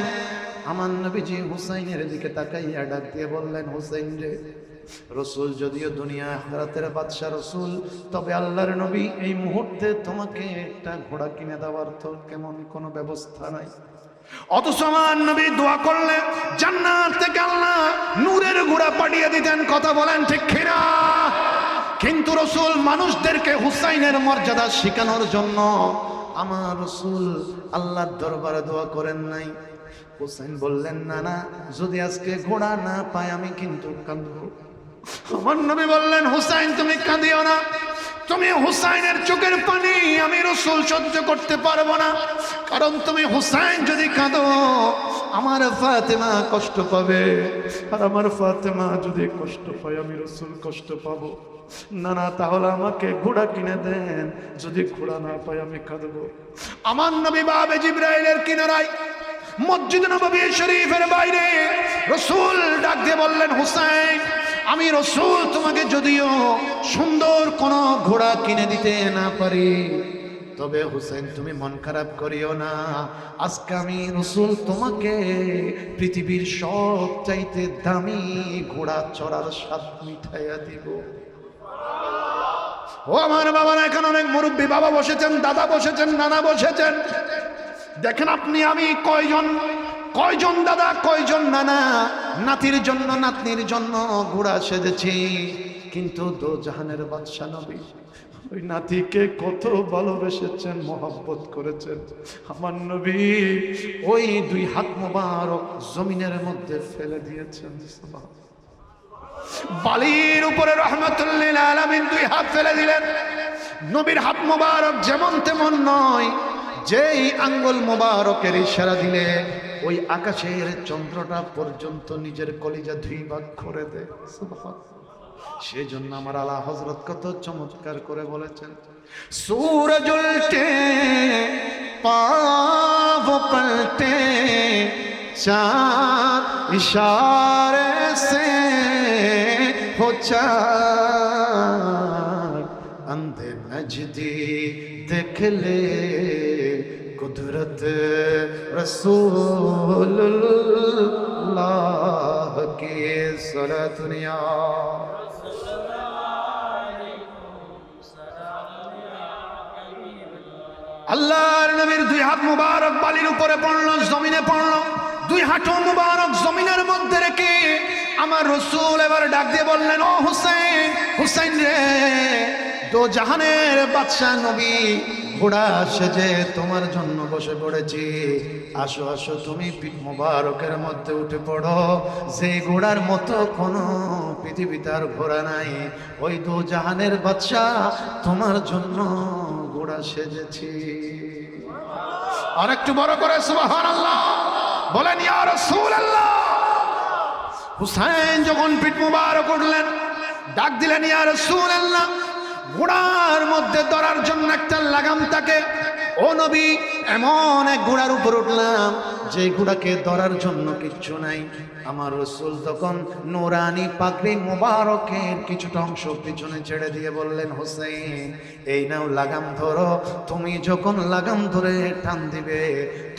আমার নবীজি হুসাইনের দিকে তাকাইয়া ডাক দিয়ে বললেন, হুসাইন রে, রসুল যদিও দুনিয়া আখিরাতের বাদশা রসুল, তবে আল্লাহর নবী এই মুহূর্তে তোমাকে একটা ঘোড়া কিনে দেওয়ার তো কেমন কোনো ব্যবস্থা নাই। অথচ আমার নবী দোয়া করলে জান্নাত থেকে আল্লাহ নূরের ঘোড়া পাঠিয়ে দিতেন। কথা বলেন ঠিক কিনা? কিন্তু রসুল মানুষদেরকে হুসাইনের মর্যাদা শেখানোর জন্য আমার রসুল আল্লাহর দরবারে দোয়া করেন নাই। হুসাইন বললেন, না না, যদি আজকে ঘোড়া না পাই আমি কিন্তু কাঁদবো। আমার নবী বললেন, হুসাইন তুমি কাঁদিও না, তুমি হুসাইনের চোখের পানি আমি রাসূল সহ্য করতে পারবো না, কারণ তুমি হুসাইন যদি কাঁদো আমার ফাতেমা কষ্ট পাবে, আর আমার ফাতেমা যদি কষ্ট পায় আমি রাসূল কষ্ট পাবো। না না, তাহলে আমাকে ঘোড়া কিনে দেন, যদি ঘোড়া না পাই আমি কাঁদবো। আমার নবী বাবে জিবরাইলের কিনারায় মসজিদ নববী শরীফের বাইরে রাসূল ডাক দিয়ে বললেন, হুসাইন আমি রাসূল তোমাকে যদিও সুন্দর কোন ঘোড়া কিনে দিতে না পারি, তবে হুসাইন তুমি মন খারাপ করিও না, আজকে আমি রাসূল তোমাকে পৃথিবীর সব চাইতে দামি ঘোড়া চড়ার স্বাদ মিঠাইয়া দিব। ও আমার বাবারা, এখন অনেক মুরব্বী বাবা বসেছেন, দাদা বসেছেন, নানা বসেছেন, দেখেন আপনি আমি কয়জন দাদা, কয়জন নানা নাতির জন্য নাতনির জন্য ঘোড়া সেজেছি, কিন্তু দোজাহানের বাদশা নবী ওই নাতিকে কত ভালোবেসেছেন, মহব্বত করেছেন। আমার নবী ওই দুই হাত মোবারক জমিনের মধ্যে ফেলে দিয়েছেন, বালির উপরে রহমাতুল লিল আলামিন দুই হাত ফেলে দিলেন। নবীর হাত মোবারক যেমন তেমন নয়, যেই আঙ্গুল মোবারকের ইশারা দিলে ওই আকাশের চন্দ্রটা পর্যন্ত নিজের কলিজা দুই ভাগ করে দেয়। সেই জন্য আমার আলা হযরত কত চমৎকার করে বলেছেন, সূরজ উল্টে পাঁव पलटे चाँद इशारे से हो चाँद, अंधे नजदी देख ले कुदरत रसूलुल्लाह की सारा दुनिया। আল্লাহর নবীর দুই হাত মুবারক বালির উপরে পড়লো, জমিনে পড়লো, দুই হাঁটু মুবারক জমিনের মধ্যে রেখে আমার রাসূল এবার ডাক দিয়ে বললেন, ও হুসাইন, হুসাইন রে, দো জাহানের বাদশা নবী ঘোড়া সেজে তোমার জন্য বসে পড়েছি, আসো আসো তুমি পিঠ মুবারকের মধ্যে উঠে পড়ো, যে ঘোড়ার মতো কোনো পৃথিবীতে আর ঘোড়া নাই, ওই দো জাহানের বাদশা তোমার জন্য ঘোড়া সেজেছি। আর একটু বড় করে সুবহানাল্লাহ বলেন, ইয়া রাসূলুল্লাহ। হুসাইন যখন পিঠ মুবারক উঠলেন, ডাক দিলেন, ইয়া রাসূলুল্লাহ। ঘোড়ার মধ্যে ধরার জন্য একটা লাগাম থাকে, ও নবী এমন এক ঘোড়ার উপর উঠলাম যে ঘোড়াকে ধরার জন্য কিচ্ছু নাই। আমার রাসূল তখন নূরানি পাগড়ি মোবারকের কিছুটা অংশ পিছনে ছেড়ে দিয়ে বললেন, হুসাইন এই নাও লাগাম ধরো, তুমি যখন লাগাম ধরে টান দিবে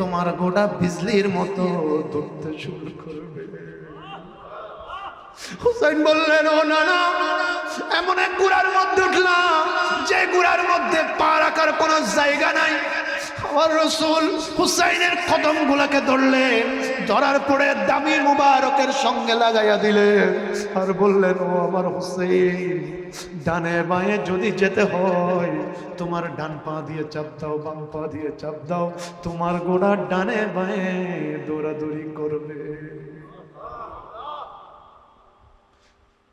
তোমার ঘোড়া বিজলির মতো দৌড়তে শুরু করবে। হুসাইন বললেন, ও না না, এমন এক ঘোড়ার মধ্যে উঠলাম যে ঘোড়ার মধ্যে পা রাখার কোনো জায়গা নাই। আমার রাসূল হুসাইনের কদম গুলাকে ধরলেন, ধরার পরে দামি মুবারকের সঙ্গে লাগাইয়া দিলেন, আর বললেন, ও আমার হুসাইন, ডানে বাঁয়ে যদি যেতে হয় তোমার ডান পা দিয়ে চাপ দাও, বাম পা দিয়ে চাপ দাও, তোমার ঘোড়া ডানে বাঁয়ে দৌড়াদৌড়ি করবে।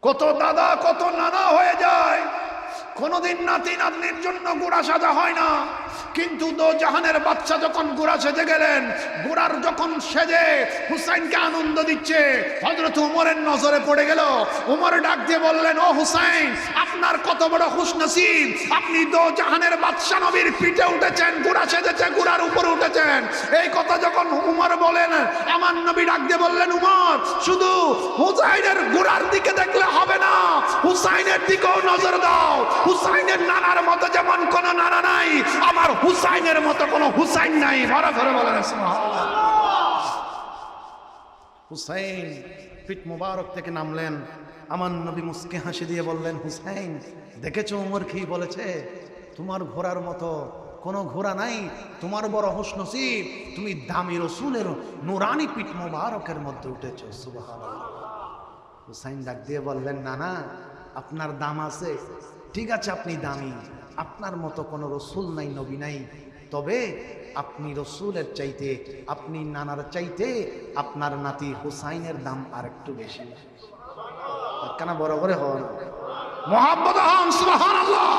কত দাদা কত নানা হয়ে যায়, কোনদিন নাতি নাতনির জন্য ঘোড়া সাজা হয় না, কিন্তু দো জাহানের বাচ্চা যখন ঘোড়া সেজে গেলেন, ঘোড়ার যখন সেজে হুসাইনকে আনন্দ দিচ্ছে, হযরত ওমরের নজরে পড়ে গেল। ওমর ডাক দিয়ে বললেন, ও হুসাইন, আপনার কত বড় খুশনসিব, আপনি দো জাহানের বাদশা নবীর পিঠে উঠেছেন, ঘোড়া সেজেছে, ঘোড়ার উপরে উঠেছেন। এই কথা যখন উমর বলেন, আমার নবী ডাক দিয়ে বললেন, উমর শুধু হুসাইনের ঘোড়ার দিকে দেখলে হবে না, হুসাইনের দিকেও নজর দাও। হুসাইনের নানার মতো যেমন কোন নানা নাই, আমার হুসাইনের মতো কোন হুসাইন নাই। ভরা ভরে বলেন সুবহানাল্লাহ। হুসাইন পিঠ মুবারক থেকে নামলেন, আমার নবী মুস্কে হাসি দিয়ে বললেন, হুসাইন দেখেছো ওমর কি বলেছে, তোমার ঘোড়ার মতো কোনো ঘোড়া নাই, তোমার বড় খুশনসিব, তুমি দামি রাসূলের নূরানি পিঠ মুবারকের মধ্যে উঠেছো। সুবহানাল্লাহ। হুসাইন ডাক দিয়ে বললেন, নানা আপনার দাম আছে, ঠিক আছে আপনি দামি, আপনার মতো কোনো রসুল নাই, নবী নাই, তবে আপনি রসুলের চাইতে, আপনি নানার চাইতে আপনার নাতি হুসাইনের দাম আর একটু বেশি। কেন বড় করে হন, মুহাব্বত হন। সুবহানাল্লাহ।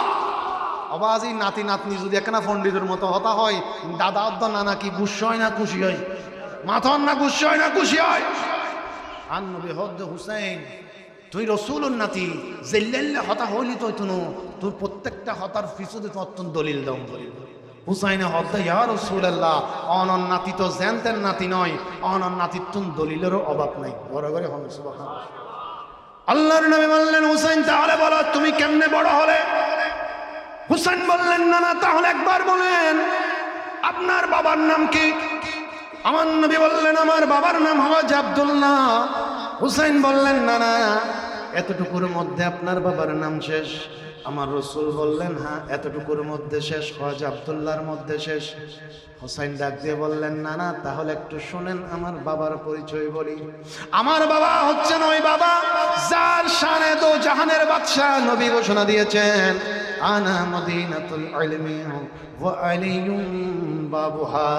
বাবাজি নাতি নাতনি যদি একখানা পণ্ডিতের মতো হতা হয়, দাদা অদ্দ নানা কি গুস্স হয় না খুশি হয়? মাথন না গুস্স হয় না খুশি হয়? আর নবী হদ্দ হুসাইন, তুই রসুলুন নাতি, জেল্লাল্লাহ হতা হইলি তো তুনো, তুই প্রত্যেকটা হতার পিছনে তো অত্যন্ত দলিল দাও। হুসাইনে হদ্দ ইয়া রাসূলুল্লাহ, অনন নাতি তো জানতেন নাতি নয়, অনন নাতির তুন দলিলেরও অভাব নাই। বড় করে হন সুবহানাল্লাহ। আল্লাহর নবী বললেন, হুসাইন তাহলে বলো তুমি কেমনে বড় হলে? হুসাইন বললেন, না না, তাহলে একবার বলেন আপনার বাবার নাম কি? আমার নবী বললেন, আমার বাবার নাম হওয়াজ আব্দুল্লাহ। হুসাইন বললেন, না না, এতটুকুর মধ্যে আপনার বাবার নাম শেষ। আমার রসুল বললেন, হ্যাঁ এতটুকুর মধ্যে শেষ, হওয়াজ আব্দুল্লাহর মধ্যে শেষ। হুসাইন ডাক দিয়ে বললেন, না না, তাহলে একটু শোনেন আমার বাবার পরিচয় বলি। আমার বাবা হচ্ছেন ওই বাবা যার শানে দো জাহানের বাদশাহ নবী ঘোষণা দিয়েছেন, আনা মদিনাতুল ইলমি ওয়া আলিয়ুম বাবুহা।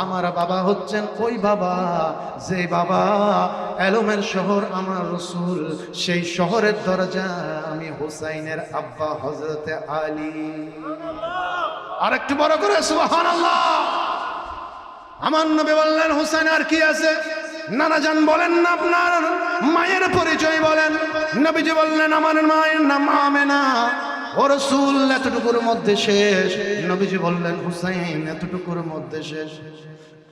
আমার বাবা হচ্ছেন ওই বাবা যে বাবা এলমের শহর আমার রসুল, সেই শহরের দরজা আমি হুসাইনের আব্বা হযরতে আলী। আর একটু বড় করে সুবহানাল্লাহ। আমার নবী বললেন, হুসাইন আর কি আছে? নানা জান বলেন না আপনার মায়ের পরিচয় বলেন। নবীজি বললেন, আমার মায়ের নাম আমেনা। ও রাসূল এতটুকুর মধ্যে শেষ। নবীজি বললেন, হুসাইন এতটুকুর মধ্যে শেষ।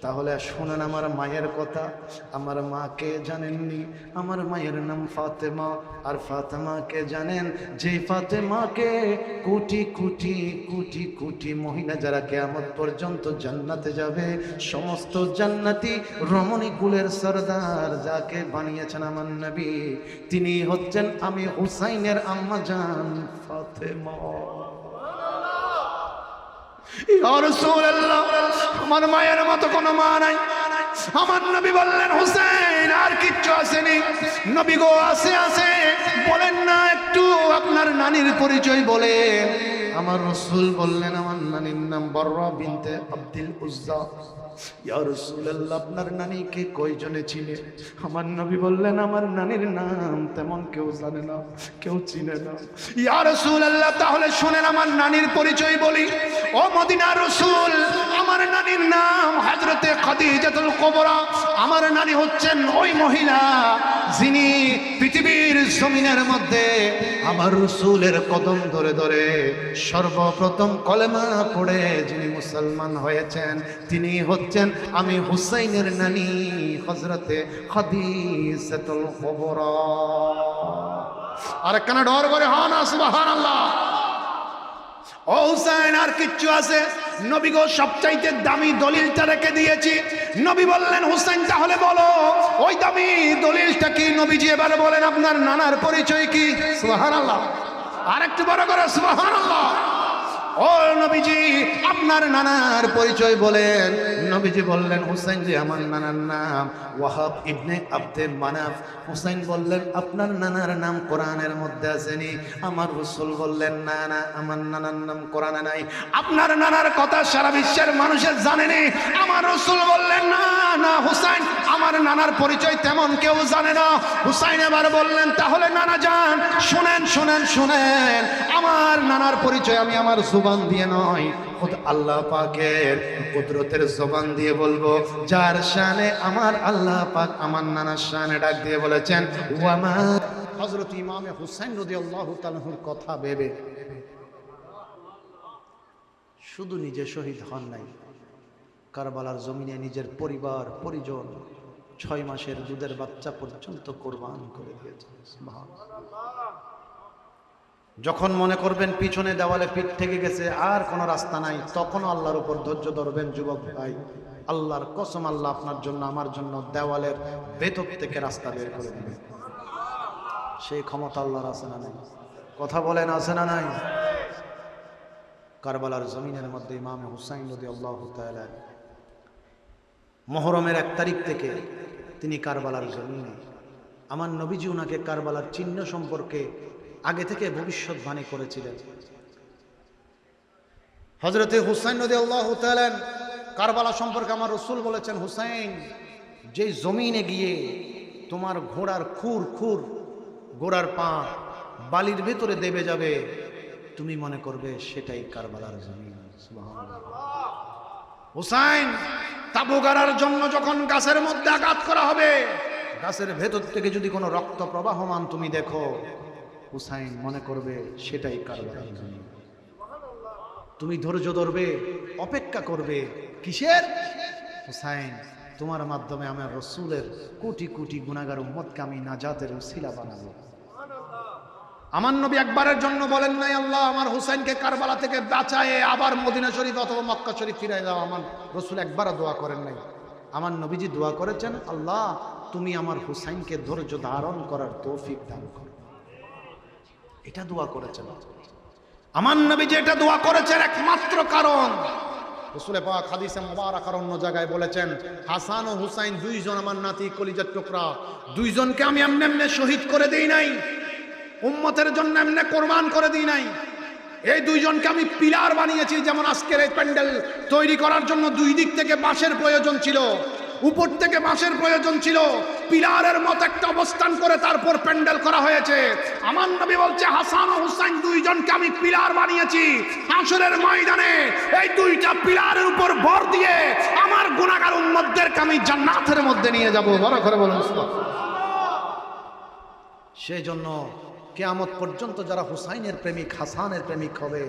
তাহলে শুনেন আমার মায়ের কথা। আমার মাকে জানেননি? আমার মায়ের নাম ফাতেমা। আর ফাতেমাকে জানেন? যে ফাতেমাকে কোটি কোটি কোটি কোটি মহিলা যারা কিয়ামত পর্যন্ত জান্নাতে যাবে, সমস্ত জান্নাতি রমণী কুলের সরদার যাকে বানিয়েছেন আমার নবী, তিনি হচ্ছেন আমি হুসাইনের আম্মা জান ফাতেমা। ইয়া রাসূলুল্লাহ, আমার মায়ের মতো কোনো মা নাই। আমার নবী বললেন, হুসাইন আর কিচ্ছু আসেনি? নবী গো আছে আছে, বলেন না একটু আপনার নানির পরিচয় বলেন। আমার রাসূল বললেন, আমার নানির নাম বররা বিনতে আব্দুল উজ্জা। ইয়া রাসূলুল্লাহ, আপনার নানিকে কয়জনে চিনে? আমার নবী বললেন, আমার নানির নাম তেমন কেউ জানে না, কেউ চিনে না। ইয়া রাসূলুল্লাহ, তাহলে শুনেন আমার নানির পরিচয় বলি। ও মদিনার রাসূল, আমার নানির নাম হযরতে খাদিজাতুল কুবরা। আমার নানি হচ্ছেন ওই মহিলা যিনি পৃথিবীর জমিনের মধ্যে আমার রাসূলের কদম ধরে ধরে সর্বপ্রথম কলেমা পড়ে যিনি মুসলমান হয়েছেন, তিনি হচ্ছেন আমি হুসাইনের নানি হযরতে খাদিজাতুল কুবরা। আর একখানা ডর করে হন সুবহানাল্লাহ। ও হুসাইন আর কিচ্ছু আছে? নবী গো সবচাইতে দামি দলিলটা রেখে দিয়েছি। নবী বললেন, হুসাইন তাহলে বলো ওই দামি দলিলটা কি? নবীজি এবারে বলেন, আপনার নানার পরিচয় কি? সুবহানাল্লাহ। আর একটু বড় করে সুবহানাল্লাহ। ও নবীজি আপনার নানার পরিচয় বলেন। নবীজি বললেন, হুসাইন জি আমার নানার নাম ওয়াহাব ইবনে আব্দে মানাফ। হুসাইন বললেন, আপনার নানার নাম কোরআনের মধ্যে আসেনি? আমার রাসূল বললেন, না না, আমার নানার নাম কোরআনে নাই। আপনার নানার কথা সারা বিশ্বের মানুষের জানেনি? আমার রাসূল বললেন, না না হুসাইন, আমার নানার পরিচয় তেমন কেউ জানে না। হুসাইন এবার বললেন, তাহলে নানা যান শুনেন শুনেন শুনেন, আমার নানার পরিচয় আমি আমার জবান দিয়ে নয়, খুদ আল্লাহ পাকের কুদরতের জবান দিয়ে বলবো, যার শানে আমার আল্লাহ পাক আমার নানার শানে ডাক দিয়ে বলেছেন ওয়ামা। হযরত ইমাম হুসাইন রাদিয়াল্লাহু তাআলার কথা ভেবে শুধু নিজে শহীদ হন নাই, কারবালার জমিনে নিজের পরিবার পরিজন 6 মাসের দুধের বাচ্চা পর্যন্ত কোরবান করে দিয়েছেন। যখন মনে করবেন পিছনে দেওয়ালে পিঠ থেকে গেছে আর কোনো রাস্তা নাই, তখন আল্লাহর উপর ধৈর্য ধরবেন যুবক ভাই। আল্লাহর কসম, আল্লাহ আপনার জন্য আমার জন্য দেওয়ালের ভেতর থেকে রাস্তা বের করে দেবেন। সেই ক্ষমতা আল্লাহর আছে না নাই? কথা বলেন, আছে না নাই? কারবালার জমিনের মধ্যে ইমাম হুসাইন রাদিয়াল্লাহু তাআলা মুহররমের 1 তারিখ থেকে তিনি কারবালার জমিনে, আমার নবীজি ওনাকে কারবালার চিহ্ন সম্পর্কে আগে থেকে ভবিষ্যৎবাণী করেছিলেন। হযরতে হুসাইন রাদিয়াল্লাহু তাআলা কারবালা সম্পর্কে আমার রাসূল বলেছেন, হুসাইন যেই জমিনে গিয়ে তোমার ঘোড়ার খুর ঘোড়ার পা বালির ভেতরে দেবে যাবে, তুমি মনে করবে সেটাই কারবালার জমিন। সুবহানাল্লাহ। হুসাইন তাবু গাড়ার জন্য যখন গাছের মধ্যে আঘাত করা হবে, গাছের ভেতর থেকে যদি কোনো রক্ত প্রবাহমান তুমি দেখো, হুসাইন মনে করবে সেটাই কারবালার জমিন। তুমি ধৈর্য ধরবে, অপেক্ষা করবে কিসের? হুসাইন, তোমার মাধ্যমে আমার রসুলের কোটি কোটি গুনাহগার উম্মতকে আমি নাজাতের উসিলা বানাবো। আমার নবী একবারের জন্য বলেন নাই আল্লাহ আমার হুসাইনকে কারবালা থেকে বাঁচায়ে আবার মদিনা শরীফ অথবা মক্কা শরীফ ফিরাই দাও। আমার রসুল একবারও দোয়া করেন নাই। আমার নবীজি দোয়া করেছেন, আল্লাহ তুমি আমার হুসাইনকে ধৈর্য ধারণ করার তৌফিক দান করো। এটা দোয়া করেছেন আমার নবীজি। এটা দোয়া করেছেন একমাত্র কারণ রাসূল পাক হাদিসে মুবারাকার অন্য জায়গায় বলেছেন, হাসান ও হুসাইন দুইজন আমার নাতি কলিজার টুকরা, দুইজনকে আমি এমনি এমনি শহীদ করে দেই নাই, উম্মতের জন্য এমনি কোরবান করে দিই নাই। এই দুইজনকে আমি পিলার বানিয়েছি। যেমন আজকের এই প্যান্ডেল তৈরি করার জন্য দুই দিক থেকে বাঁশের প্রয়োজন ছিল, উপর থেকে বাঁশের প্রয়োজন ছিল, পিলারের মতো একটা অবস্থান করে তারপর প্যান্ডেল করা হয়েছে। আমার নবী বলছে হাসান ও হুসাইন দুইজনকে আমি পিলার বানিয়েছি। হাশরের ময়দানে এই দুইটা পিলারের উপর ভর দিয়ে আমার গুনাহগার উম্মতদেরকে আমি জান্নাতের মধ্যে নিয়ে যাব। বড় করে বলুন সুবহানাল্লাহ। সেই জন্য কিয়ামত পর্যন্ত যারা হুসাইনের প্রেমিক, হাসানের প্রেমিক হবে,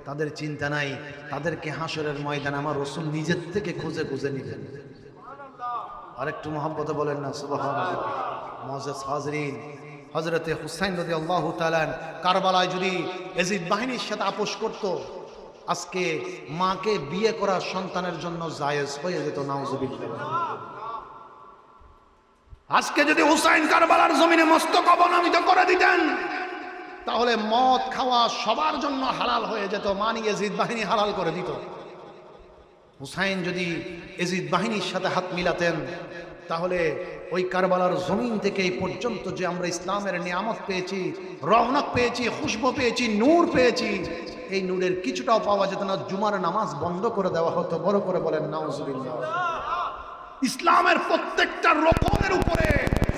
তাদের চিন্তা নাই, তাদেরকে হাশরের ময়দানে আমার রাসূল নিজের থেকে খুঁজে খুঁজে নিবেন। আরেকটু মহব্বতে বলেন না সুবহানাল্লাহ। মুআজ্জাজ হাজরিন, হযরতে হুসাইন রাদিয়াল্লাহু তাআলা কারবালায় যদি ইয়াজিদ বাহিনীর সাথে আপোষ করত, আজকে মাকে বিয়ে করা সন্তানের জন্য জায়েজ হয়ে যেত। নাউজুবিল্লাহ। আজকে যদি হুসাইন কারবালার জমিনে মস্তক অবনমিত করে দিতেন, তাহলে মদ খাওয়া সবার জন্য হালাল হয়ে যেত। মানি ইয়াজিদ বাহিনী হালাল করে দিত। হুসাইন যদি ইয়াজিদ বাহিনীর সাথে হাত মিলাতেন, তাহলে ওই কারবালার জমিন থেকে এই পর্যন্ত যে আমরা ইসলামের নিয়ামত পেয়েছি, রওনক পেয়েছি, খুশবু পেয়েছি, নূর পেয়েছি, এই নূরের কিছুটাও পাওয়া যেত না। জুমার নামাজ বন্ধ করে দেওয়া হতো। বড় করে বলেন নাউজুবিল্লাহ। ইসলামের প্রত্যেকটা রকমের উপরে,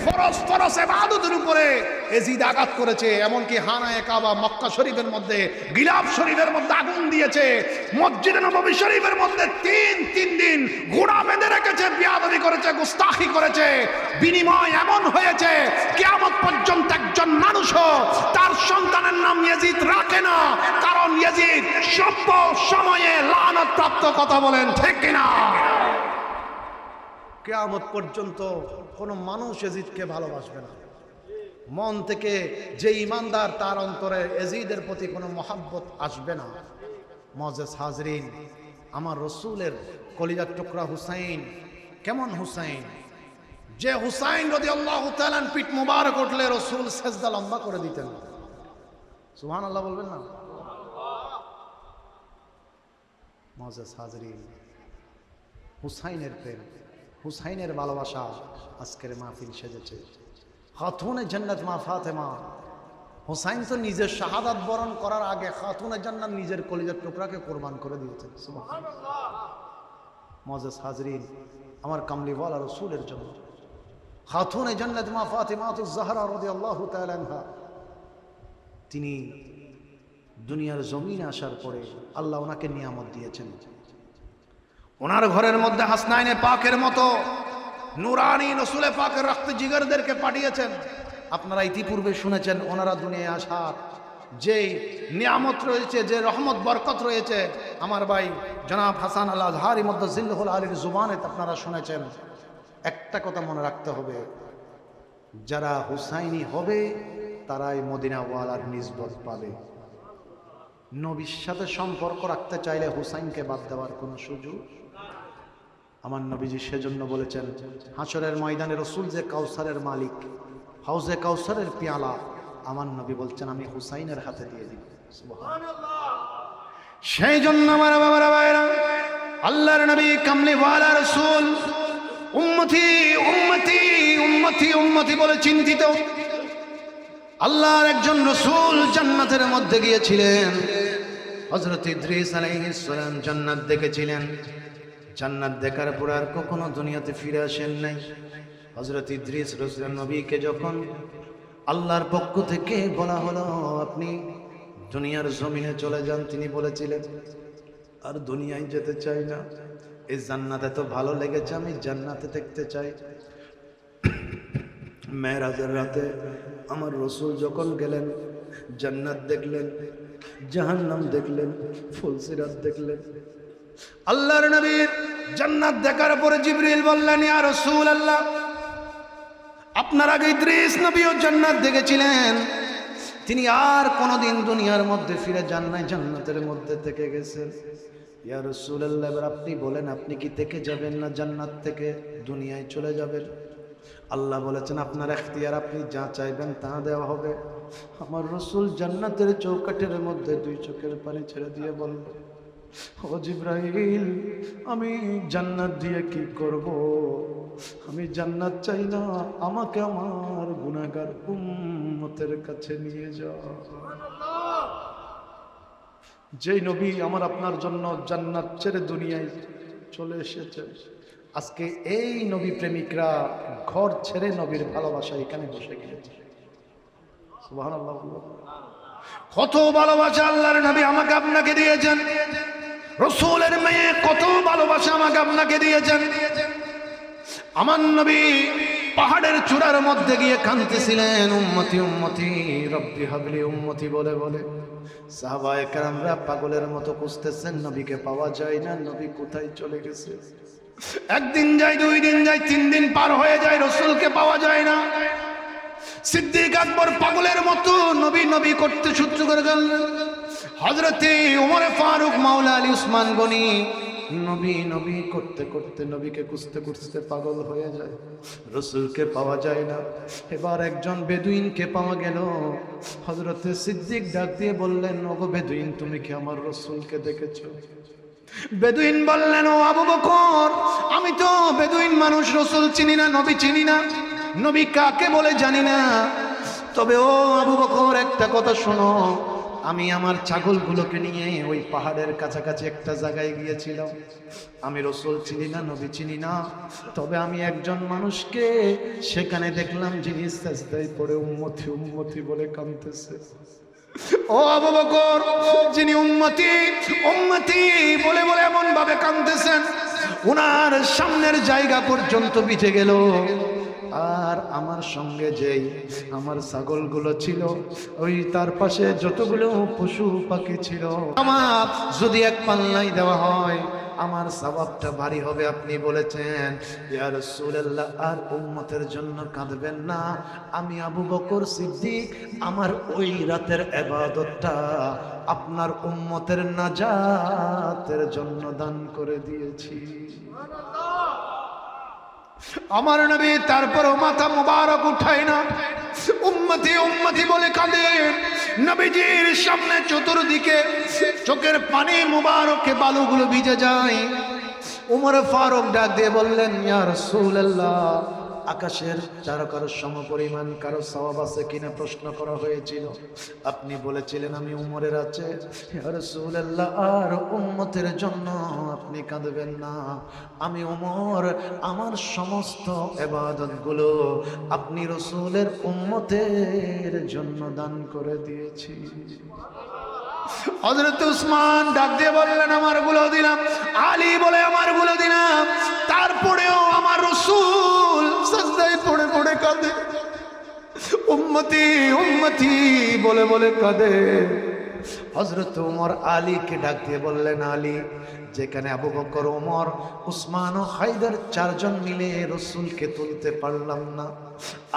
ফরজ ফরজ ইবাদতের উপরে ইয়াজিদ আঘাত করেছে। এমনকি হানায়ে কাবা মক্কা শরীফের মধ্যে, গিলাফ শরীফের মধ্যে আগুন দিয়েছে। মসজিদে নববী শরীফের মধ্যে তিন দিন ঘোড়া বেঁধে রেখেছে, বিয়াদবি করেছে, গুস্তাখি করেছে। বিনিময় এমন হয়েছে কিয়ামত পর্যন্ত একজন মানুষও তার সন্তানের নাম ইয়াজিদ রাখে না, কারণ ইয়াজিদ সভ্য সময়ে লানত প্রাপ্ত। কথা বলেন ঠিক কিনা? কিয়ামত পর্যন্ত কোনো মানুষ ইয়াজিদকে ভালোবাসবে না। মন থেকে যে ইমানদার, তার অন্তরে ইয়াজিদের প্রতি কোনো মহব্বত আসবে না। মুআজ্জাজ হাজরিন, আমার রসুলের কলিজার টুকরা হুসাইন কেমন হুসাইন, যে হুসাইন রাদিয়াল্লাহু তাআলা পিঠ মুবারক উঠলে রসুল সেজদা লম্বা করে দিতেন। সুবহানাল্লাহ বলবেন না? মুআজ্জাজ হাজরিন, হুসাইনের প্রেম, হুসাইনের ভালোবাসা আজকের মাহফিল সেজেছে। খাতুনে জান্নাত মা ফাতেমা, হুসাইন তো নিজের শাহাদাত বরণ করার আগে খাতুনে জান্নাত নিজের কলিজার টুকরাকে কোরবান করে দিয়েছেন। সুবহানাল্লাহ। মুআজ্জাজ হাজরিন, আমার কামলিওয়ালা রাসূলের জন্য খাতুনে জান্নাত মা ফাতেমাতুজ জাহরা রাদিয়াল্লাহু তাআলা আনহা, তিনি দুনিয়ার জমিনে আসার পরে আল্লাহ ওনাকে নিয়ামত দিয়েছেন। ওনার ঘরের মধ্যে হাসনাইনে পাকের মতো নুরানি রসুলে পাকের রক্ত জিগরদেরকে পাঠিয়েছেন। আপনারা ইতিপূর্বে শুনেছেন ওনারা দুনিয়ায় আসার যে নিয়ামত রয়েছে, যে রহমত বরকত রয়েছে, আমার ভাই জনাব হাসান আল আজহারি মুদাজ্জিলুল আলীর জুবানে আপনারা শুনেছেন। একটা কথা মনে রাখতে হবে, যারা হুসাইনি হবে তারাই মদিনাওয়ালার নিসবত পাবে। নবীর সাথে সম্পর্ক রাখতে চাইলে হুসাইনকে বাদ দেওয়ার কোনো সুযোগ। আমার নবীজি সেজন্য বলেছেন, হাশরের ময়দানে রসুল যে কাউসারের মালিক, হাউজে কাউসারের পেয়ালা আমার নবী বলছেন আমি হুসাইনের হাতে দিয়ে দিব। সুবহানাল্লাহ। সেই জন্য আমার বাবারা ভাইরা, আল্লাহর নবী কামলিওয়ালা রসুল উম্মতি উম্মতি উম্মতি উম্মতি বলে চিন্তিত। আল্লাহর একজন রসুল জান্নাতের মধ্যে গিয়েছিলেন। হযরত ইদ্রিস আলাইহিস সালাম জান্নাত দেখেছিলেন। জান্নাত দেখার পর আর কখনো দুনিয়াতে ফিরে আসেন নাই। হযরত ইদ্রিস রাসূল নবীকে যখন আল্লাহর পক্ষ থেকে বলা হলো আপনি দুনিয়ার জমিনে চলে যান। তিনি বলেছিলেন আর দুনিয়ায় যেতে চাই না, এই জান্নাতে তো ভালো লেগেছে, আমি জান্নাতে দেখতে চাই। মেরাজের রাতে আমার রসুল যখন গেলেন, জান্নাত দেখলেন, জাহান্নাম দেখলেন, ফুলসিরাত দেখলেন। আল্লাহর নবীর জান্নাত দেখার পরে জিবরিল বললেন, ইয়া রাসূলুল্লাহ, আপনার আগে ইদ্রিস নবীও জান্নাত দেখেছিলেন, তিনি আর কোনোদিন দুনিয়ার মধ্যে ফিরে যান নাই, জান্নাতের মধ্যে থেকে গেছেন। ইয়া রাসূলুল্লাহ, এবার আপনি বলেন, আপনি কি থেকে যাবেন না জান্নাত থেকে দুনিয়ায় চলে যাবেন? আল্লাহ বলেছেন, আপনার এখতিয়ার, আপনি যা চাইবেন তা দেওয়া হবে। আমার রসুল জান্নাতের চৌকাঠের মধ্যে দুই চোখের পানি ছেড়ে দিয়ে বলল, ও জিবরাইল, আমি জান্নাত দিয়ে কি করব? আমি জান্নাত চাই না, আমাকে আমার গুনাহগার উম্মতের কাছে নিয়ে যাও। যেই নবী আমার আপনার জন্য জান্নাত ছেড়ে দুনিয়ায় চলে এসেছে, আজকে এই নবী প্রেমিকরা ঘর ছেড়ে নবীর ভালোবাসা এখানে বসে গিয়েছে। সুবহানাল্লাহ। কত ভালোবাসা আল্লাহর নবী আমাকে আপনাকে দিয়েছেন, রাসূলের মেয়ে কত ভালোবাসা আমাকে আপনাকে দিয়েছেন। আমার নবী পাহাড়ের চূড়ার মধ্যে গিয়ে কাঁদতেছিলেন, উম্মতি উম্মতি রব্বি হাবলি উম্মতি বলে বলে। সাহাবায়ে কেরামরা পাগলের মতো খুঁজতেছেন, নবীকে পাওয়া যায় না, নবী কোথায় চলে গেছে। একদিন যায়, দুই দিন যায়, তিন দিন পার হয়ে যায়, রাসূলকে পাওয়া যায় না। সিদ্দিক আকবর পাগলের মতো নবী নবী করতে শুরু করে গেলেন। হযরতে ওমর ফারুক, মাওলা আলী, উসমান গনি নবী নবী করতে করতে নবীকে খুঁজতে খুঁজতে পাগল হয়ে যায়, রাসূলকে পাওয়া যায় না। এবার একজন বেদুইনকে পাওয়া গেল। হযরতে সিদ্দিক ডাক দিয়ে বললেন, ওগো বেদুইন, তুমি কি আমার রাসূলকে দেখেছো? বেদুইন বললেন, ও আবু বকর, আমি তো বেদুইন মানুষ, রাসূল চিনি না, নবী চিনি না, নবী কাকে বলে জানি না। তবে ও আবু বকর, একটা কথা শোনো, আমি আমার ছাগলগুলোকে নিয়ে ওই পাহাড়ের কাছাকাছি একটা জায়গায় গিয়েছিলাম। আমি রাসূল চিনি না, নবী চিনি না, তবে আমি একজন মানুষকে সেখানে দেখলাম, যিনি সিজদায় পড়ে উম্মতি উম্মতি বলে কাঁদতেছে। ও আবু বকর, যিনি উম্মতি উম্মতি বলে বলে এমন ভাবে কাঁদতেছেন, ওনার সামনের জায়গা পর্যন্ত ভিজে গেল। আর আমার সঙ্গে যেই আমার ছাগলগুলো ছিল, ওই তার পাশে যতগুলো পশু পাখি ছিল, আমার যদি এক পাল্লাই দেওয়া হয় আমার সওয়াবটা ভারী হবে। আপনি বলেছেন, ইয়া রাসূলুল্লাহ, আর উম্মতের জন্য কাঁদবেন না। আমি আবু বকর সিদ্দিক আমার ওই রাতের ইবাদতটা আপনার উম্মতের নাজাতের জন্য দান করে দিয়েছি। আমার নবী তারপরও মাথা মুবারক উঠায় না, উম্মতি উম্মতি বলে কাঁদে। নবীজির সামনে চতুর্দিকে চোখের পানি মুবারকে বালুগুলো ভিজে যায়। উমর ফারুক ডাক দিয়ে বললেন, ইয়া রাসূলুল্লাহ, আকাশের তারকার সমপরিমাণ কারো সওয়াব আছে কিনা প্রশ্ন করা হয়েছিল। আপনি বলেছিলেন আমি উমরের আছে। ইয়া রাসূলুল্লাহ, আর উম্মতের জন্য আপনি কাঁদবেন না। আমি উমর আমার সমস্ত ইবাদতগুলো আপনি রাসূলের উম্মতের জন্য দান করে দিয়েছি। হযরত উসমান ডাক দিয়ে বললেন, আমারগুলো দিলাম। আলী বলে, আমারগুলো দিলাম। তারপরেও আমার রাসূল সিজদায় পড়ে পড়ে কাঁদে, উম্মতি উম্মতি বলে বলে কাঁদে। হযরত ওমর আলীকে ডাক দিয়ে বললেন, আলী, যেখানে আবু বকর, ওমর, উসমান ও হায়দার চারজন মিলে রাসূলকে তুলতে পারলাম না,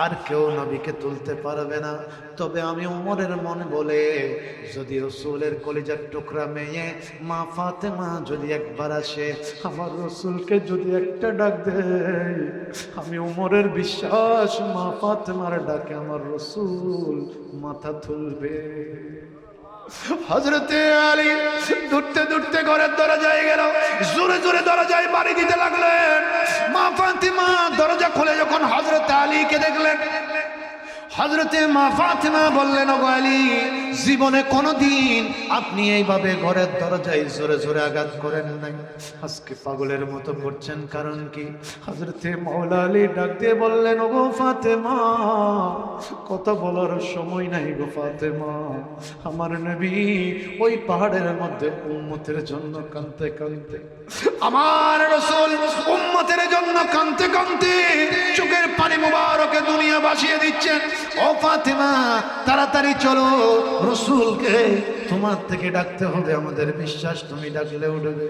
আর কেউ নবীকে তুলতে পারবে না, তবে আমি ওমরের মন বলে যদি রাসূলের কলিজার টুকরা মেয়ে মা ফাতেমা যদি একবার আসে, আমার রাসূলকে যদি একটা ডাক দেয়, আমি ওমরের বিশ্বাস মা ফাতেমার ডাকে আমার রাসূল মাথা তুলবে। হযরতে আলী দৌড়তে দৌড়তে ঘরের দরজায় গেল, জোরে জোরে দরজায় বাড়ি দিতে লাগলেন। মা ফাতিমা দরজা খুলে যখন হযরতে আলীকে দেখলেন, হযরতে মা ফাতেমা বললেন, ওগো আলী, জীবনে কোনোদিন আপনি এইভাবে ঘরের দরজায় জোরে জোরে আঘাত করেন নাই, আজকে পাগলের মতো করছেন, কারণ কি? হযরতে মাওলা আলী ডাক দিয়ে বললেন, ওগো ফাতেমা, কথা বলার সময় নাই গো ফাতেমা, আমার নবী ওই পাহাড়ের মধ্যে উম্মতের জন্য কাঁদতে কাঁদতে, আমার রাসূল উম্মতের জন্য কাঁদতে কাঁদতে চোখের পানি মুবারকে দুনিয়া ভাসিয়ে দিচ্ছেন। ও ফাতেমা, তাড়াতাড়ি চলো, রাসূলকে তোমার থেকে ডাকতে হবে, আমাদের বিশ্বাস তুমি ডাকলে উঠবে।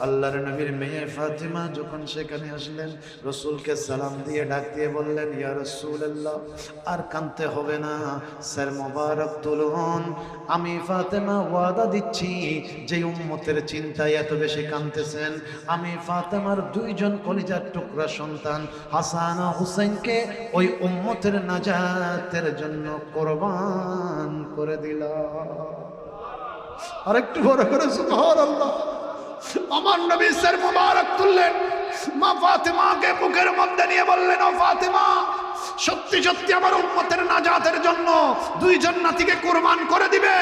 আল্লাহর নবীর মেয়ে ফাতেমা যখন সেখানে আসলেন, রাসূলকে সালাম দিয়ে ডাক দিয়ে বললেন, ইয়া রাসূলুল্লাহ, আর কাঁদতে হবে না, স্যার মোবারক তুলুন, আমি ফাতেমা ওয়াদা দিচ্ছি, যে উম্মতের চিন্তায় এত বেশি কাঁদতেছেন, আমি ফাতেমার দুইজন কলিজার টুকরা সন্তান হাসান ও হুসাইনকে ওই উম্মতের নাজাতের জন্য কোরবান করে দিলাম। আরেকটু বড় করে সুবহানাল্লাহ। আমার নবী স্যার মোবারক তুললেন, মা ফাতেমাকে বুকের মধ্যে নিয়ে বললেন, ও ফাতেমা, সত্যি সত্যি আমার উম্মতের নাজাতের জন্য দুইজন নাতিকে কুরবান করে দিবে?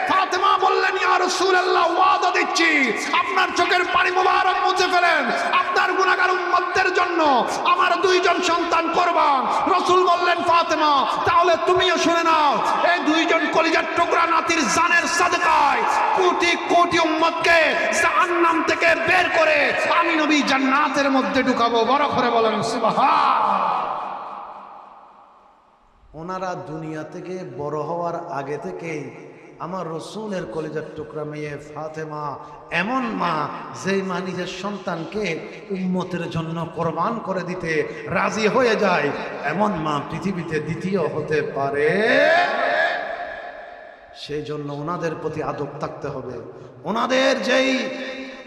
ফাতেমা বললেন, ইয়া রাসূলুল্লাহ, ওয়াদা দিচ্ছি, আপনার চোখের পানি মোবারক মুছে ফেলেন, আপনার গুনাহগার উম্মতদের জন্য আমার দুইজন সন্তান কুরবান। রাসূল বললেন, ফাতেমা, তাহলে তুমিও শুনে নাও, এই দুইজন কলিজার টুকরা নাতির জানের সাদকায় কোটি কোটি উম্মতকে জাহান্নাম থেকে বের করে আমি নবী জান্নাতের মধ্যে ঢুকাবো। বড় করে বলেন সুবহান। ওনারা দুনিয়া থেকে বড় হওয়ার আগে থেকেই আমার রসুলের কলিজার টুকরা মেয়ে ফাতেমা এমন মা, যেই মা নিজের সন্তানকে উম্মতের জন্য কোরবান করে দিতে রাজি হয়ে যায়, এমন মা পৃথিবীতে দ্বিতীয় হতে পারে। সেই জন্য ওনাদের প্রতি আদব থাকতে হবে। ওনাদের যেই